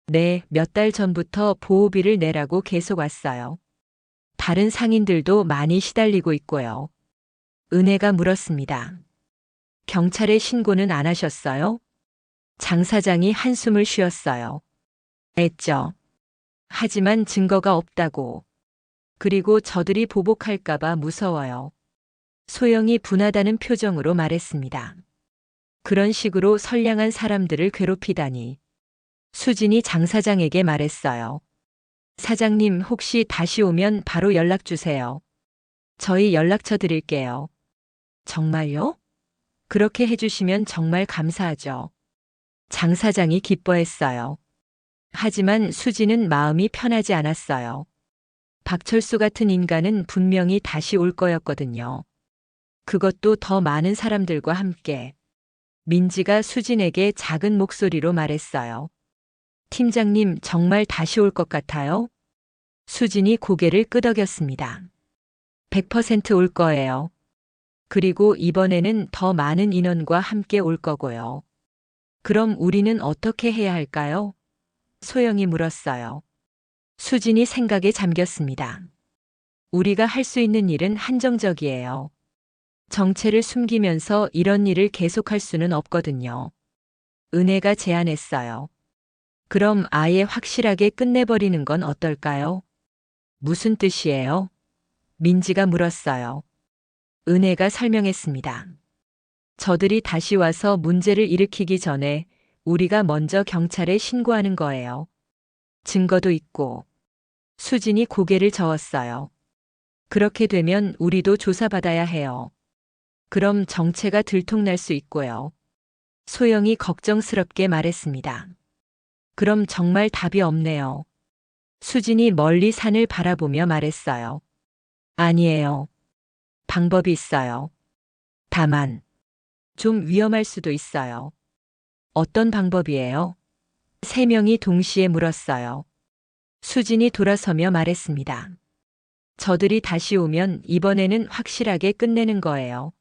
네, 몇 달 전부터 보호비를 내라고 계속 왔어요. 다른 상인들도 많이 시달리고 있고요. 은혜가 물었습니다. 경찰에 신고는 안 하셨어요? 장 사장이 한숨을 쉬었어요. 했죠. 하지만 증거가 없다고. 그리고 저들이 보복할까봐 무서워요. 소영이 분하다는 표정으로 말했습니다. 그런 식으로 선량한 사람들을 괴롭히다니. 수진이 장 사장에게 말했어요. 사장님, 혹시 다시 오면 바로 연락 주세요. 저희 연락처 드릴게요. 정말요? 그렇게 해주시면 정말 감사하죠. 장 사장이 기뻐했어요. 하지만 수진은 마음이 편하지 않았어요. 박철수 같은 인간은 분명히 다시 올 거였거든요. 그것도 더 많은 사람들과 함께. 민지가 수진에게 작은 목소리로 말했어요. 팀장님, 정말 다시 올 것 같아요? 수진이 고개를 끄덕였습니다. 100% 올 거예요. 그리고 이번에는 더 많은 인원과 함께 올 거고요. 그럼 우리는 어떻게 해야 할까요? 소영이 물었어요. 수진이 생각에 잠겼습니다. 우리가 할 수 있는 일은 한정적이에요. 정체를 숨기면서 이런 일을 계속할 수는 없거든요. 은혜가 제안했어요. 그럼 아예 확실하게 끝내버리는 건 어떨까요? 무슨 뜻이에요? 민지가 물었어요. 은혜가 설명했습니다. 저들이 다시 와서 문제를 일으키기 전에 우리가 먼저 경찰에 신고하는 거예요. 증거도 있고. 수진이 고개를 저었어요. 그렇게 되면 우리도 조사받아야 해요. 그럼 정체가 들통날 수 있고요. 소영이 걱정스럽게 말했습니다. 그럼 정말 답이 없네요. 수진이 멀리 산을 바라보며 말했어요. 아니에요. 방법이 있어요. 다만, 좀 위험할 수도 있어요. 어떤 방법이에요? 3명이 동시에 물었어요. 수진이 돌아서며 말했습니다. 저들이 다시 오면 이번에는 확실하게 끝내는 거예요.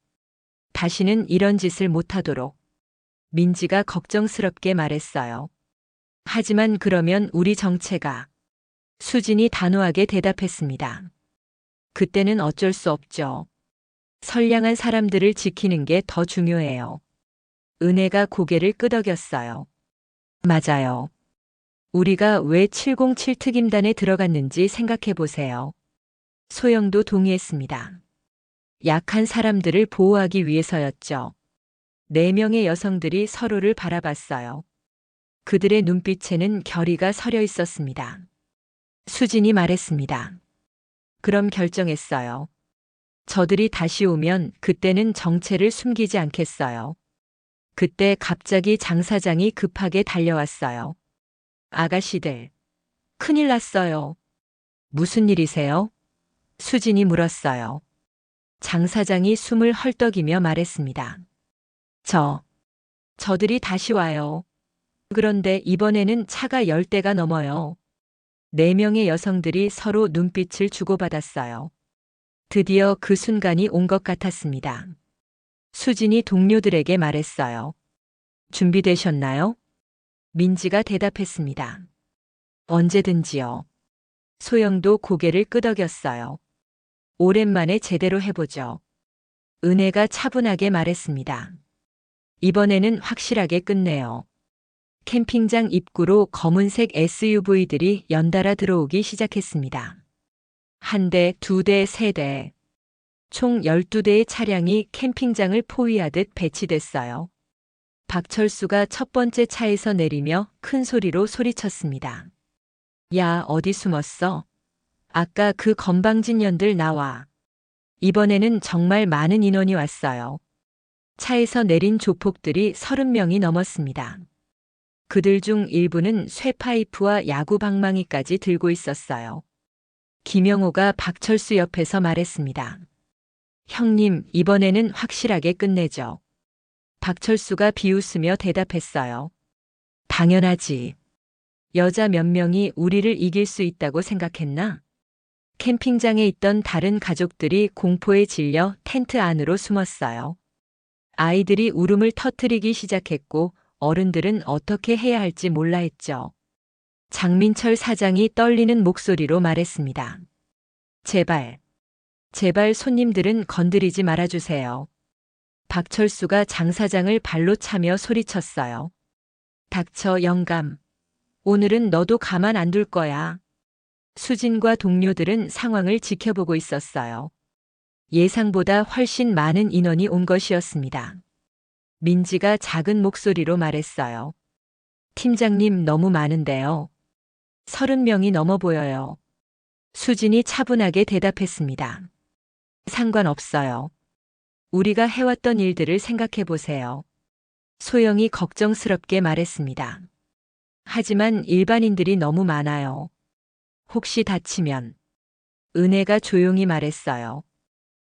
다시는 이런 짓을 못하도록. 민지가 걱정스럽게 말했어요. 하지만 그러면 우리 정체가. 수진이 단호하게 대답했습니다. 그때는 어쩔 수 없죠. 선량한 사람들을 지키는 게 더 중요해요. 은혜가 고개를 끄덕였어요. 맞아요. 우리가 왜 707 특임단에 들어갔는지 생각해 보세요. 소영도 동의했습니다. 약한 사람들을 보호하기 위해서였죠. 4명의 여성들이 서로를 바라봤어요. 그들의 눈빛에는 결의가 서려 있었습니다. 수진이 말했습니다. 그럼 결정했어요. 저들이 다시 오면 그때는 정체를 숨기지 않겠어요. 그때 갑자기 장 사장이 급하게 달려왔어요. 아가씨들, 큰일 났어요. 무슨 일이세요? 수진이 물었어요. 장 사장이 숨을 헐떡이며 말했습니다. 저들이 다시 와요. 그런데 이번에는 차가 10대가 넘어요. 4명의 여성들이 서로 눈빛을 주고받았어요. 드디어 그 순간이 온 것 같았습니다. 수진이 동료들에게 말했어요. 준비되셨나요? 민지가 대답했습니다. 언제든지요. 소영도 고개를 끄덕였어요. 오랜만에 제대로 해보죠. 은혜가 차분하게 말했습니다. 이번에는 확실하게 끝내요. 캠핑장 입구로 검은색 SUV들이 연달아 들어오기 시작했습니다. 1대, 2대, 3대. 총 12대의 차량이 캠핑장을 포위하듯 배치됐어요. 박철수가 첫 번째 차에서 내리며 큰 소리로 소리쳤습니다. 야, 어디 숨었어? 아까 그 건방진 년들 나와. 이번에는 정말 많은 인원이 왔어요. 차에서 내린 조폭들이 30명이 넘었습니다. 그들 중 일부는 쇠파이프와 야구 방망이까지 들고 있었어요. 김영호가 박철수 옆에서 말했습니다. 형님, 이번에는 확실하게 끝내죠. 박철수가 비웃으며 대답했어요. 당연하지. 여자 몇 명이 우리를 이길 수 있다고 생각했나? 캠핑장에 있던 다른 가족들이 공포에 질려 텐트 안으로 숨었어요. 아이들이 울음을 터뜨리기 시작했고 어른들은 어떻게 해야 할지 몰라 했죠. 장민철 사장이 떨리는 목소리로 말했습니다. 제발 손님들은 건드리지 말아주세요. 박철수가 장 사장을 발로 차며 소리쳤어요. 닥쳐 영감. 오늘은 너도 가만 안 둘 거야. 수진과 동료들은 상황을 지켜보고 있었어요. 예상보다 훨씬 많은 인원이 온 것이었습니다. 민지가 작은 목소리로 말했어요. 팀장님, 너무 많은데요. 30명이 넘어 보여요. 수진이 차분하게 대답했습니다. 상관없어요. 우리가 해왔던 일들을 생각해 보세요. 소영이 걱정스럽게 말했습니다. 하지만 일반인들이 너무 많아요. 혹시 다치면. 은혜가 조용히 말했어요.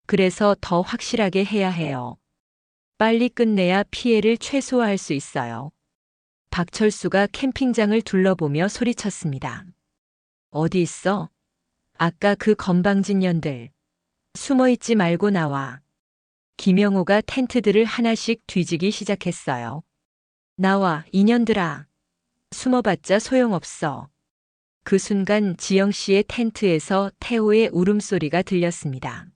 그래서 더 확실하게 해야 해요. 빨리 끝내야 피해를 최소화할 수 있어요. 박철수가 캠핑장을 둘러보며 소리쳤습니다. 어디 있어? 아까 그 건방진 년들. 숨어있지 말고 나와. 김영호가 텐트들을 하나씩 뒤지기 시작했어요. 나와, 이년들아. 숨어봤자 소용없어. 그 순간 지영 씨의 텐트에서 태호의 울음소리가 들렸습니다.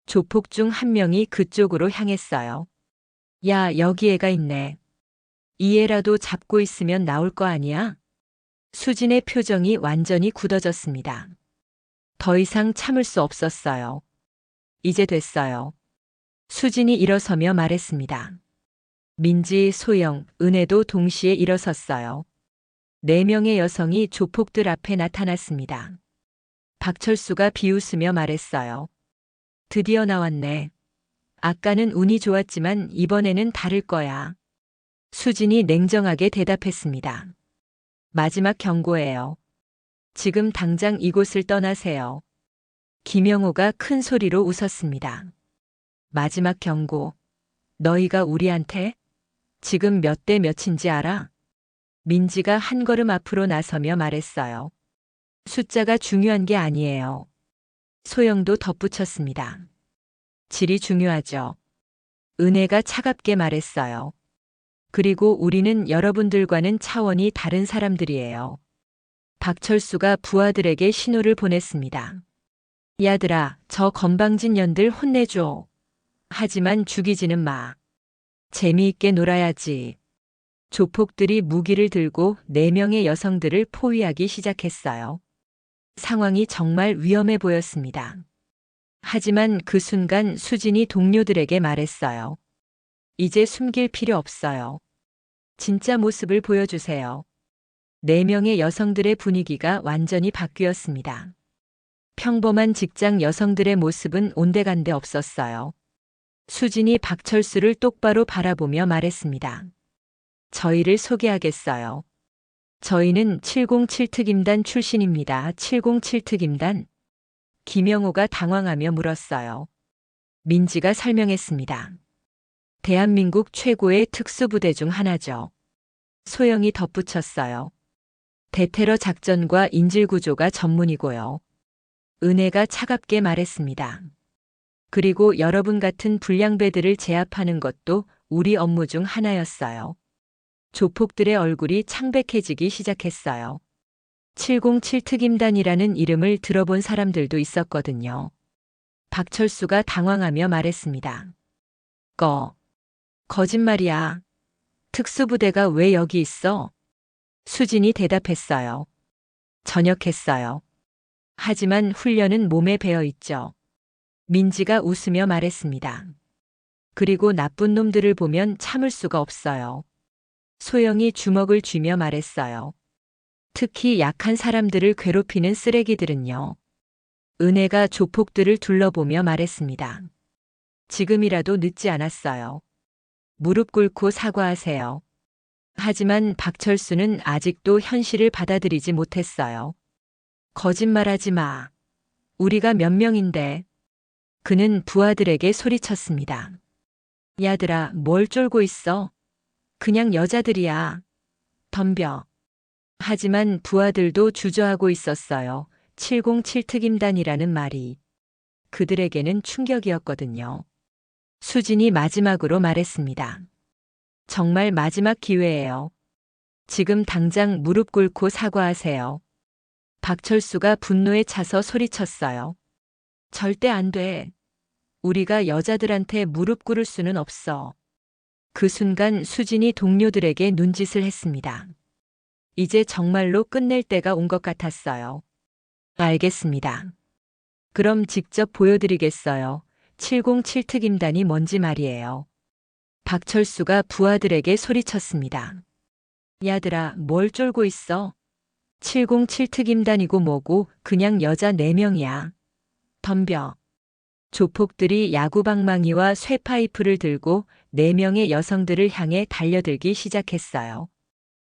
조폭 중 한 명이 그쪽으로 향했어요. 야, 여기 애가 있네. 이 애라도 잡고 있으면 나올 거 아니야? 수진의 표정이 완전히 굳어졌습니다. 더 이상 참을 수 없었어요. 이제 됐어요. 수진이 일어서며 말했습니다. 민지, 소영, 은혜도 동시에 일어섰어요. 4명의 여성이 조폭들 앞에 나타났습니다. 박철수가 비웃으며 말했어요. 드디어 나왔네. 아까는 운이 좋았지만 이번에는 다를 거야. 수진이 냉정하게 대답했습니다. 마지막 경고예요. 지금 당장 이곳을 떠나세요. 김영호가 큰 소리로 웃었습니다. 마지막 경고. 너희가 우리한테? 지금 몇 대 몇인지 알아? 민지가 한 걸음 앞으로 나서며 말했어요. 숫자가 중요한 게 아니에요. 소영도 덧붙였습니다. 질이 중요하죠. 은혜가 차갑게 말했어요. 그리고 우리는 여러분들과는 차원이 다른 사람들이에요. 박철수가 부하들에게 신호를 보냈습니다. 야들아, 저 건방진 년들 혼내줘. 하지만 죽이지는 마. 재미있게 놀아야지. 조폭들이 무기를 들고 4명의 여성들을 포위하기 시작했어요. 상황이 정말 위험해 보였습니다. 하지만 그 순간 수진이 동료들에게 말했어요. 이제 숨길 필요 없어요. 진짜 모습을 보여주세요. 4명의 여성들의 분위기가 완전히 바뀌었습니다. 평범한 직장 여성들의 모습은 온데간데 없었어요. 수진이 박철수를 똑바로 바라보며 말했습니다. 저희를 소개하겠어요. 저희는 707특임단 출신입니다. 707특임단. 김영호가 당황하며 물었어요. 민지가 설명했습니다. 대한민국 최고의 특수부대 중 하나죠. 소영이 덧붙였어요. 대테러 작전과 인질구조가 전문이고요. 은혜가 차갑게 말했습니다. 그리고 여러분 같은 불량배들을 제압하는 것도 우리 업무 중 하나였어요. 조폭들의 얼굴이 창백해지기 시작했어요. 707특임단이라는 이름을 들어본 사람들도 있었거든요. 박철수가 당황하며 말했습니다. 거짓말이야. 특수부대가 왜 여기 있어? 수진이 대답했어요. 전역했어요. 하지만 훈련은 몸에 배어 있죠. 민지가 웃으며 말했습니다. 그리고 나쁜 놈들을 보면 참을 수가 없어요. 소영이 주먹을 쥐며 말했어요. 특히 약한 사람들을 괴롭히는 쓰레기들은요. 은혜가 조폭들을 둘러보며 말했습니다. 지금이라도 늦지 않았어요. 무릎 꿇고 사과하세요. 하지만 박철수는 아직도 현실을 받아들이지 못했어요. 거짓말하지 마. 우리가 몇 명인데. 그는 부하들에게 소리쳤습니다. 야들아, 뭘 쫄고 있어? 그냥 여자들이야. 덤벼. 하지만 부하들도 주저하고 있었어요. 707특임단이라는 말이. 그들에게는 충격이었거든요. 수진이 마지막으로 말했습니다. 정말 마지막 기회예요. 지금 당장 무릎 꿇고 사과하세요. 박철수가 분노에 차서 소리쳤어요. 절대 안 돼. 우리가 여자들한테 무릎 꿇을 수는 없어. 그 순간 수진이 동료들에게 눈짓을 했습니다. 이제 정말로 끝낼 때가 온 것 같았어요. 알겠습니다. 그럼 직접 보여드리겠어요. 707특임단이 뭔지 말이에요. 박철수가 부하들에게 소리쳤습니다. 야들아, 뭘 쫄고 있어? 707특임단이고 뭐고 그냥 여자 4명이야. 덤벼. 조폭들이 야구방망이와 쇠파이프를 들고 4명의 여성들을 향해 달려들기 시작했어요.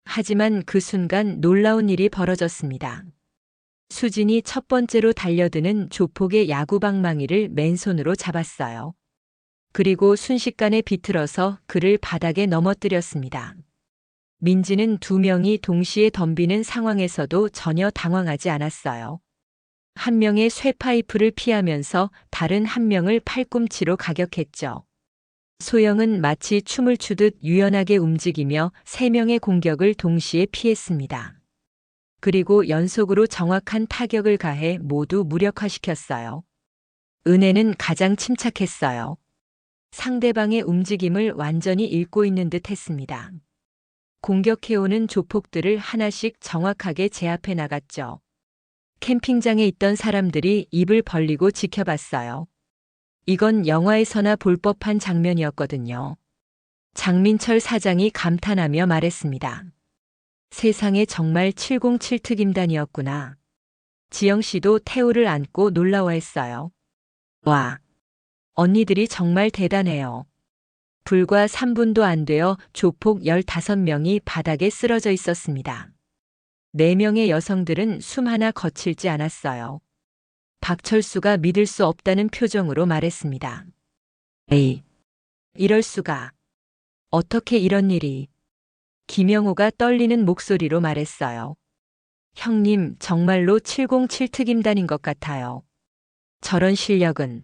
하지만 그 순간 놀라운 일이 벌어졌습니다. 수진이 첫 번째로 달려드는 조폭의 야구방망이를 맨손으로 잡았어요. 그리고 순식간에 비틀어서 그를 바닥에 넘어뜨렸습니다. 민지는 2명이 동시에 덤비는 상황에서도 전혀 당황하지 않았어요. 한 명의 쇠파이프를 피하면서 다른 한 명을 팔꿈치로 가격했죠. 소영은 마치 춤을 추듯 유연하게 움직이며 3명의 공격을 동시에 피했습니다. 그리고 연속으로 정확한 타격을 가해 모두 무력화시켰어요. 은혜는 가장 침착했어요. 상대방의 움직임을 완전히 읽고 있는 듯 했습니다. 공격해오는 조폭들을 하나씩 정확하게 제압해 나갔죠. 캠핑장에 있던 사람들이 입을 벌리고 지켜봤어요. 이건 영화에서나 볼 법한 장면이었거든요. 장민철 사장이 감탄하며 말했습니다. 세상에 정말 707특임단이었구나. 지영 씨도 태우를 안고 놀라워했어요. 와, 언니들이 정말 대단해요. 불과 3분도 안 되어 조폭 15명이 바닥에 쓰러져 있었습니다. 4명의 여성들은 숨 하나 거칠지 않았어요. 박철수가 믿을 수 없다는 표정으로 말했습니다. 에이, 이럴 수가. 어떻게 이런 일이. 김영호가 떨리는 목소리로 말했어요. 형님, 정말로 707특임단인 것 같아요. 저런 실력은.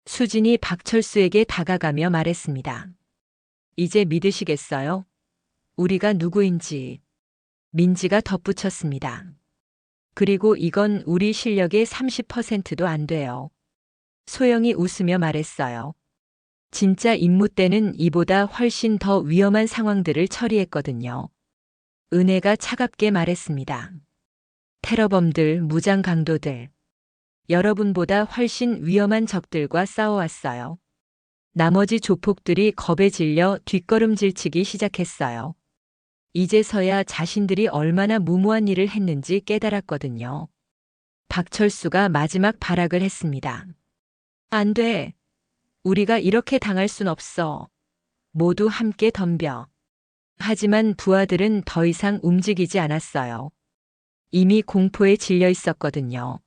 수진이 박철수에게 다가가며 말했습니다. 이제 믿으시겠어요? 우리가 누구인지. 민지가 덧붙였습니다. 그리고 이건 우리 실력의 30%도 안 돼요. 소영이 웃으며 말했어요. 진짜 임무 때는 이보다 훨씬 더 위험한 상황들을 처리했거든요. 은혜가 차갑게 말했습니다. 테러범들, 무장 강도들. 여러분보다 훨씬 위험한 적들과 싸워왔어요. 나머지 조폭들이 겁에 질려 뒷걸음질치기 시작했어요. 이제서야 자신들이 얼마나 무모한 일을 했는지 깨달았거든요. 박철수가 마지막 발악을 했습니다. 안 돼. 우리가 이렇게 당할 순 없어. 모두 함께 덤벼. 하지만 부하들은 더 이상 움직이지 않았어요. 이미 공포에 질려 있었거든요.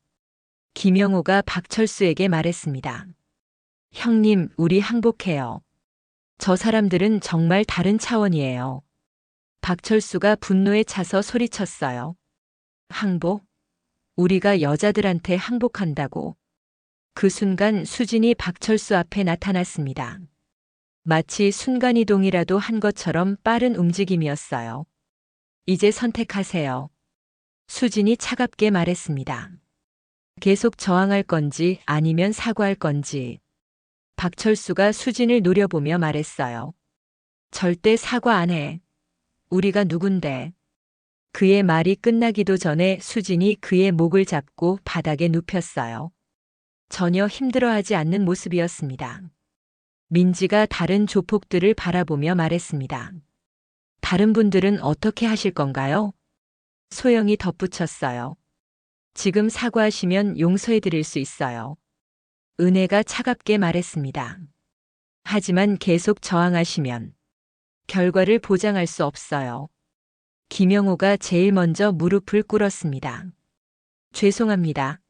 김영호가 박철수에게 말했습니다. 형님, 우리 항복해요. 저 사람들은 정말 다른 차원이에요. 박철수가 분노에 차서 소리쳤어요. 항복? 우리가 여자들한테 항복한다고. 그 순간 수진이 박철수 앞에 나타났습니다. 마치 순간이동이라도 한 것처럼 빠른 움직임이었어요. 이제 선택하세요. 수진이 차갑게 말했습니다. 계속 저항할 건지 아니면 사과할 건지. 박철수가 수진을 노려보며 말했어요. 절대 사과 안 해. 우리가 누군데. 그의 말이 끝나기도 전에 수진이 그의 목을 잡고 바닥에 눕혔어요. 전혀 힘들어하지 않는 모습이었습니다. 민지가 다른 조폭들을 바라보며 말했습니다. 다른 분들은 어떻게 하실 건가요? 소영이 덧붙였어요. 지금 사과하시면 용서해 드릴 수 있어요. 은혜가 차갑게 말했습니다. 하지만 계속 저항하시면 결과를 보장할 수 없어요. 김영호가 제일 먼저 무릎을 꿇었습니다. 죄송합니다.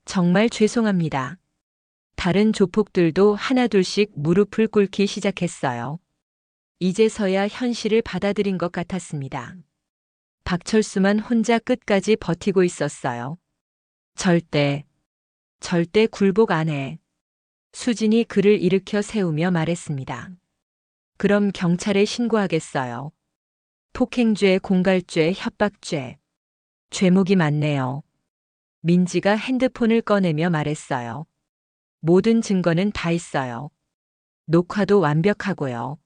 정말 죄송합니다. 다른 조폭들도 하나둘씩 무릎을 꿇기 시작했어요. 이제서야 현실을 받아들인 것 같았습니다. 박철수만 혼자 끝까지 버티고 있었어요. 절대 굴복 안 해. 수진이 그를 일으켜 세우며 말했습니다. 그럼 경찰에 신고하겠어요. 폭행죄, 공갈죄, 협박죄. 죄목이 많네요. 민지가 핸드폰을 꺼내며 말했어요. 모든 증거는 다 있어요. 녹화도 완벽하고요.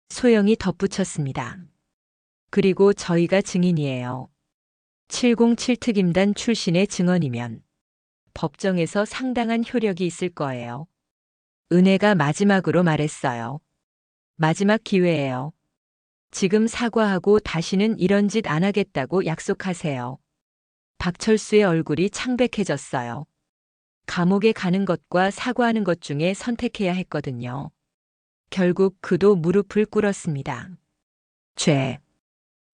소영이 덧붙였습니다. 그리고 저희가 증인이에요. 707 특임단 출신의 증언이면 법정에서 상당한 효력이 있을 거예요. 은혜가 마지막으로 말했어요. 마지막 기회예요. 지금 사과하고 다시는 이런 짓 안 하겠다고 약속하세요. 박철수의 얼굴이 창백해졌어요. 감옥에 가는 것과 사과하는 것 중에 선택해야 했거든요. 결국 그도 무릎을 꿇었습니다.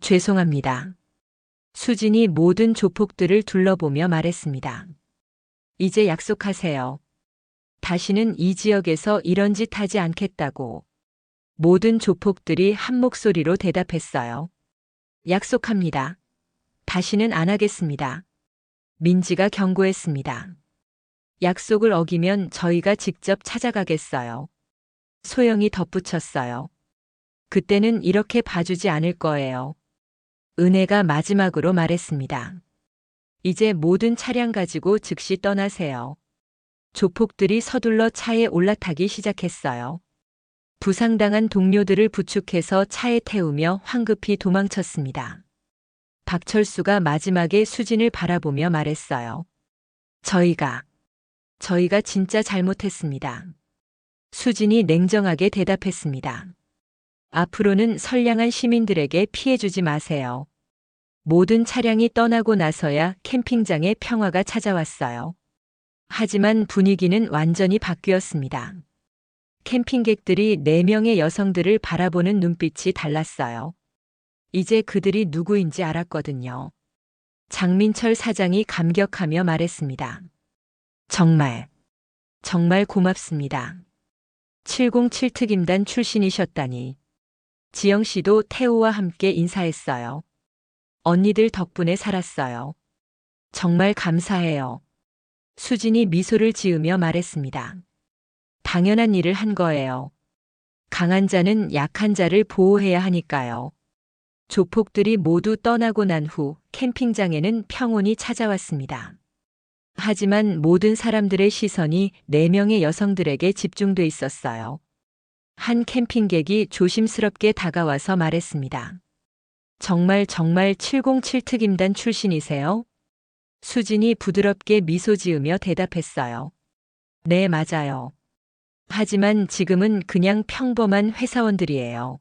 죄송합니다. 수진이 모든 조폭들을 둘러보며 말했습니다. 이제 약속하세요. 다시는 이 지역에서 이런 짓 하지 않겠다고. 모든 조폭들이 한 목소리로 대답했어요. 약속합니다. 다시는 안 하겠습니다. 민지가 경고했습니다. 약속을 어기면 저희가 직접 찾아가겠어요. 소영이 덧붙였어요. 그때는 이렇게 봐주지 않을 거예요. 은혜가 마지막으로 말했습니다. 이제 모든 차량 가지고 즉시 떠나세요. 조폭들이 서둘러 차에 올라타기 시작했어요. 부상당한 동료들을 부축해서 차에 태우며 황급히 도망쳤습니다. 박철수가 마지막에 수진을 바라보며 말했어요. 저희가 진짜 잘못했습니다. 수진이 냉정하게 대답했습니다. 앞으로는 선량한 시민들에게 피해 주지 마세요. 모든 차량이 떠나고 나서야 캠핑장에 평화가 찾아왔어요. 하지만 분위기는 완전히 바뀌었습니다. 캠핑객들이 4명의 여성들을 바라보는 눈빛이 달랐어요. 이제 그들이 누구인지 알았거든요. 장민철 사장이 감격하며 말했습니다. 정말 고맙습니다. 707 특임단 출신이셨다니. 지영 씨도 태우와 함께 인사했어요. 언니들 덕분에 살았어요. 정말 감사해요. 수진이 미소를 지으며 말했습니다. 당연한 일을 한 거예요. 강한 자는 약한 자를 보호해야 하니까요. 조폭들이 모두 떠나고 난 후 캠핑장에는 평온이 찾아왔습니다. 하지만 모든 사람들의 시선이 4명의 여성들에게 집중돼 있었어요. 한 캠핑객이 조심스럽게 다가와서 말했습니다. 정말 707 특임단 출신이세요? 수진이 부드럽게 미소 지으며 대답했어요. 네, 맞아요. 하지만 지금은 그냥 평범한 회사원들이에요.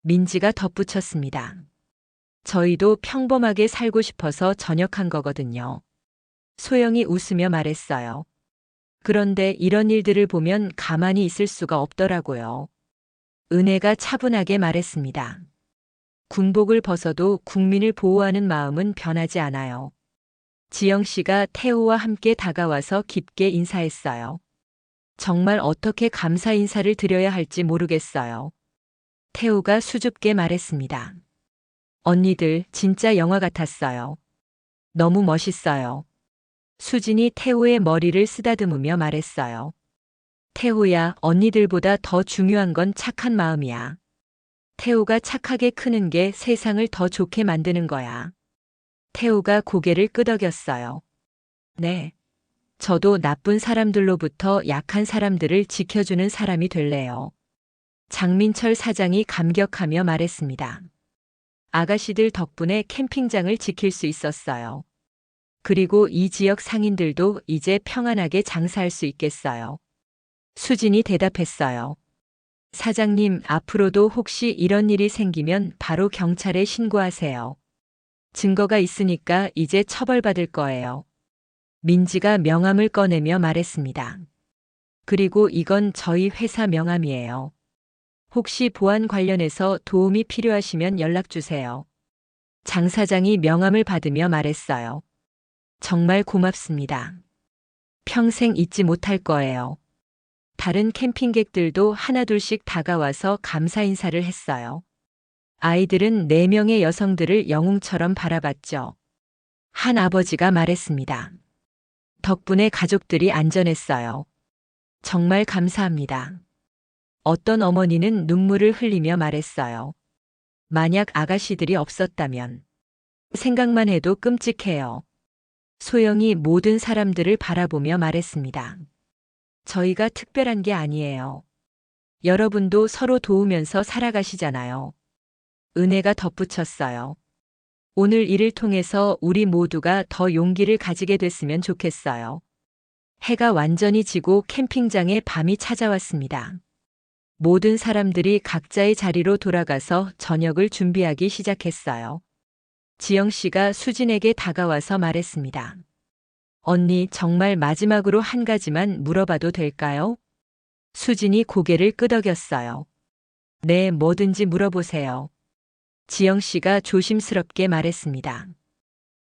민지가 덧붙였습니다. 저희도 평범하게 살고 싶어서 전역한 거거든요. 소영이 웃으며 말했어요. 그런데 이런 일들을 보면 가만히 있을 수가 없더라고요. 은혜가 차분하게 말했습니다. 군복을 벗어도 국민을 보호하는 마음은 변하지 않아요. 지영 씨가 태우와 함께 다가와서 깊게 인사했어요. 정말 어떻게 감사 인사를 드려야 할지 모르겠어요. 태우가 수줍게 말했습니다. 언니들 진짜 영화 같았어요. 너무 멋있어요. 수진이 태우의 머리를 쓰다듬으며 말했어요. 태우야, 언니들보다 더 중요한 건 착한 마음이야. 태우가 착하게 크는 게 세상을 더 좋게 만드는 거야. 태우가 고개를 끄덕였어요. 네. 저도 나쁜 사람들로부터 약한 사람들을 지켜주는 사람이 될래요. 장민철 사장이 감격하며 말했습니다. 아가씨들 덕분에 캠핑장을 지킬 수 있었어요. 그리고 이 지역 상인들도 이제 평안하게 장사할 수 있겠어요. 수진이 대답했어요. 사장님, 앞으로도 혹시 이런 일이 생기면 바로 경찰에 신고하세요. 증거가 있으니까 이제 처벌받을 거예요. 민지가 명함을 꺼내며 말했습니다. 그리고 이건 저희 회사 명함이에요. 혹시 보안 관련해서 도움이 필요하시면 연락 주세요. 장 사장이 명함을 받으며 말했어요. 정말 고맙습니다. 평생 잊지 못할 거예요. 다른 캠핑객들도 하나둘씩 다가와서 감사 인사를 했어요. 아이들은 4명의 여성들을 영웅처럼 바라봤죠. 한 아버지가 말했습니다. 덕분에 가족들이 안전했어요. 정말 감사합니다. 어떤 어머니는 눈물을 흘리며 말했어요. 만약 아가씨들이 없었다면. 생각만 해도 끔찍해요. 소영이 모든 사람들을 바라보며 말했습니다. 저희가 특별한 게 아니에요. 여러분도 서로 도우면서 살아가시잖아요. 은혜가 덧붙였어요. 오늘 일을 통해서 우리 모두가 더 용기를 가지게 됐으면 좋겠어요. 해가 완전히 지고 캠핑장에 밤이 찾아왔습니다. 모든 사람들이 각자의 자리로 돌아가서 저녁을 준비하기 시작했어요. 지영 씨가 수진에게 다가와서 말했습니다. 언니, 정말 마지막으로 한 가지만 물어봐도 될까요? 수진이 고개를 끄덕였어요. 네, 뭐든지 물어보세요. 지영 씨가 조심스럽게 말했습니다.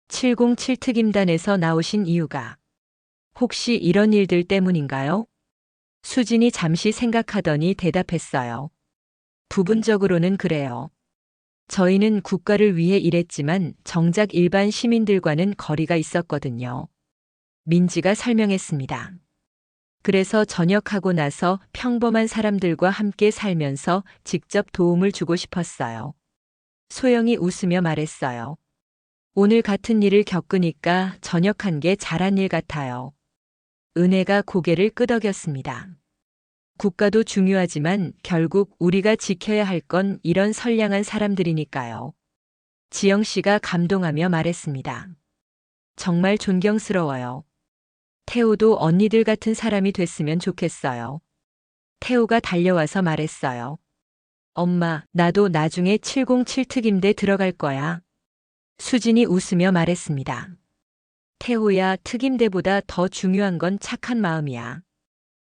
707 특임단에서 나오신 이유가 혹시 이런 일들 때문인가요? 수진이 잠시 생각하더니 대답했어요. 부분적으로는 그래요. 저희는 국가를 위해 일했지만 정작 일반 시민들과는 거리가 있었거든요. 민지가 설명했습니다. 그래서 전역하고 나서 평범한 사람들과 함께 살면서 직접 도움을 주고 싶었어요. 소영이 웃으며 말했어요. 오늘 같은 일을 겪으니까 전역한 게 잘한 일 같아요. 은혜가 고개를 끄덕였습니다. 국가도 중요하지만 결국 우리가 지켜야 할 건 이런 선량한 사람들이니까요. 지영 씨가 감동하며 말했습니다. 정말 존경스러워요. 태우도 언니들 같은 사람이 됐으면 좋겠어요. 태우가 달려와서 말했어요. 엄마, 나도 나중에 707 특임대 들어갈 거야. 수진이 웃으며 말했습니다. 태우야, 특임대보다 더 중요한 건 착한 마음이야.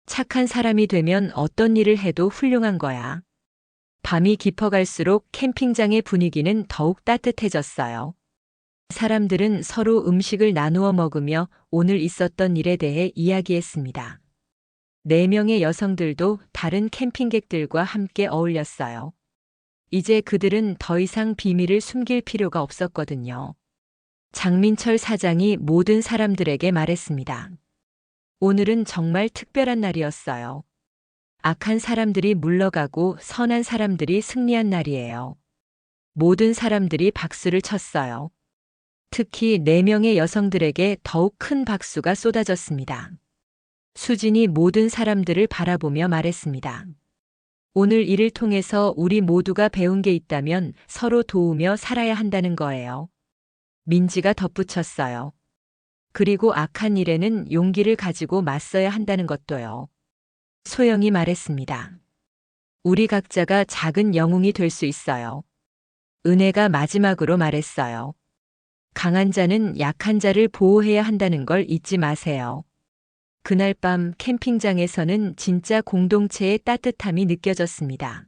착한 사람이 되면 어떤 일을 해도 훌륭한 거야. 밤이 깊어갈수록 캠핑장의 분위기는 더욱 따뜻해졌어요. 사람들은 서로 음식을 나누어 먹으며 오늘 있었던 일에 대해 이야기했습니다. 4명의 여성들도 다른 캠핑객들과 함께 어울렸어요. 이제 그들은 더 이상 비밀을 숨길 필요가 없었거든요. 장민철 사장이 모든 사람들에게 말했습니다. 오늘은 정말 특별한 날이었어요. 악한 사람들이 물러가고 선한 사람들이 승리한 날이에요. 모든 사람들이 박수를 쳤어요. 특히 4명의 여성들에게 더욱 큰 박수가 쏟아졌습니다. 수진이 모든 사람들을 바라보며 말했습니다. 오늘 일을 통해서 우리 모두가 배운 게 있다면 서로 도우며 살아야 한다는 거예요. 민지가 덧붙였어요. 그리고 악한 일에는 용기를 가지고 맞서야 한다는 것도요. 소영이 말했습니다. 우리 각자가 작은 영웅이 될 수 있어요. 은혜가 마지막으로 말했어요. 강한 자는 약한 자를 보호해야 한다는 걸 잊지 마세요. 그날 밤 캠핑장에서는 진짜 공동체의 따뜻함이 느껴졌습니다.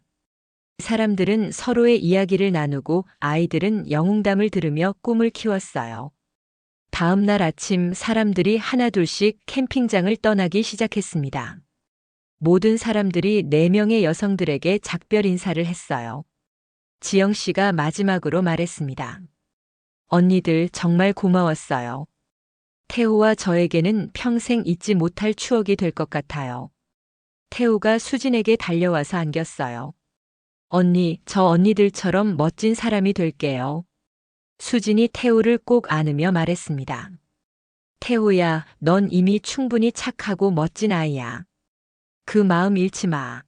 사람들은 서로의 이야기를 나누고 아이들은 영웅담을 들으며 꿈을 키웠어요. 다음 날 아침 사람들이 하나둘씩 캠핑장을 떠나기 시작했습니다. 모든 사람들이 4명의 여성들에게 작별 인사를 했어요. 지영 씨가 마지막으로 말했습니다. 언니들 정말 고마웠어요. 태호와 저에게는 평생 잊지 못할 추억이 될 것 같아요. 태호가 수진에게 달려와서 안겼어요. 언니, 저 언니들처럼 멋진 사람이 될게요. 수진이 태호를 꼭 안으며 말했습니다. 태호야, 넌 이미 충분히 착하고 멋진 아이야. 그 마음 잃지 마.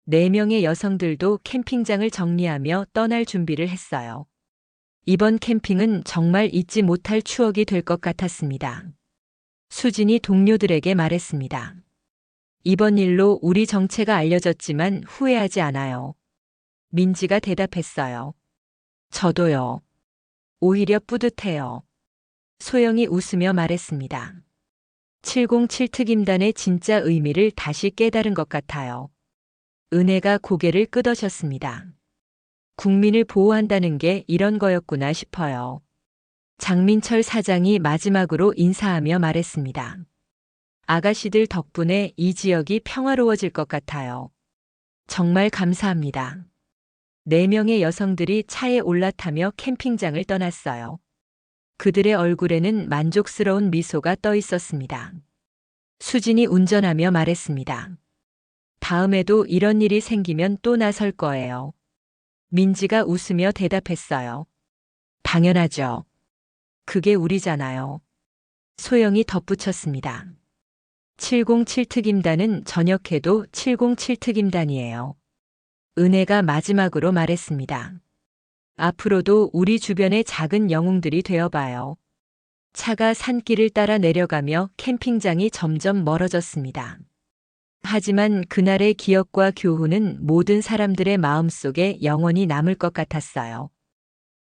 4명의 여성들도 캠핑장을 정리하며 떠날 준비를 했어요. 이번 캠핑은 정말 잊지 못할 추억이 될 것 같았습니다. 수진이 동료들에게 말했습니다. 이번 일로 우리 정체가 알려졌지만 후회하지 않아요. 민지가 대답했어요. 저도요. 오히려 뿌듯해요. 소영이 웃으며 말했습니다. 707 특임단의 진짜 의미를 다시 깨달은 것 같아요. 은혜가 고개를 끄덕였습니다. 국민을 보호한다는 게 이런 거였구나 싶어요. 장민철 사장이 마지막으로 인사하며 말했습니다. 아가씨들 덕분에 이 지역이 평화로워질 것 같아요. 정말 감사합니다. 4명의 여성들이 차에 올라타며 캠핑장을 떠났어요. 그들의 얼굴에는 만족스러운 미소가 떠 있었습니다. 수진이 운전하며 말했습니다. 다음에도 이런 일이 생기면 또 나설 거예요. 민지가 웃으며 대답했어요. 당연하죠. 그게 우리잖아요. 소영이 덧붙였습니다. 707 특임단은 전역해도 707 특임단이에요. 은혜가 마지막으로 말했습니다. 앞으로도 우리 주변의 작은 영웅들이 되어봐요. 차가 산길을 따라 내려가며 캠핑장이 점점 멀어졌습니다. 하지만 그날의 기억과 교훈은 모든 사람들의 마음속에 영원히 남을 것 같았어요.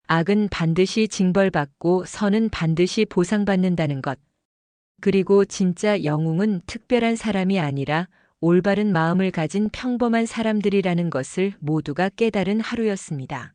악은 반드시 징벌받고 선은 반드시 보상받는다는 것. 그리고 진짜 영웅은 특별한 사람이 아니라 올바른 마음을 가진 평범한 사람들이라는 것을 모두가 깨달은 하루였습니다.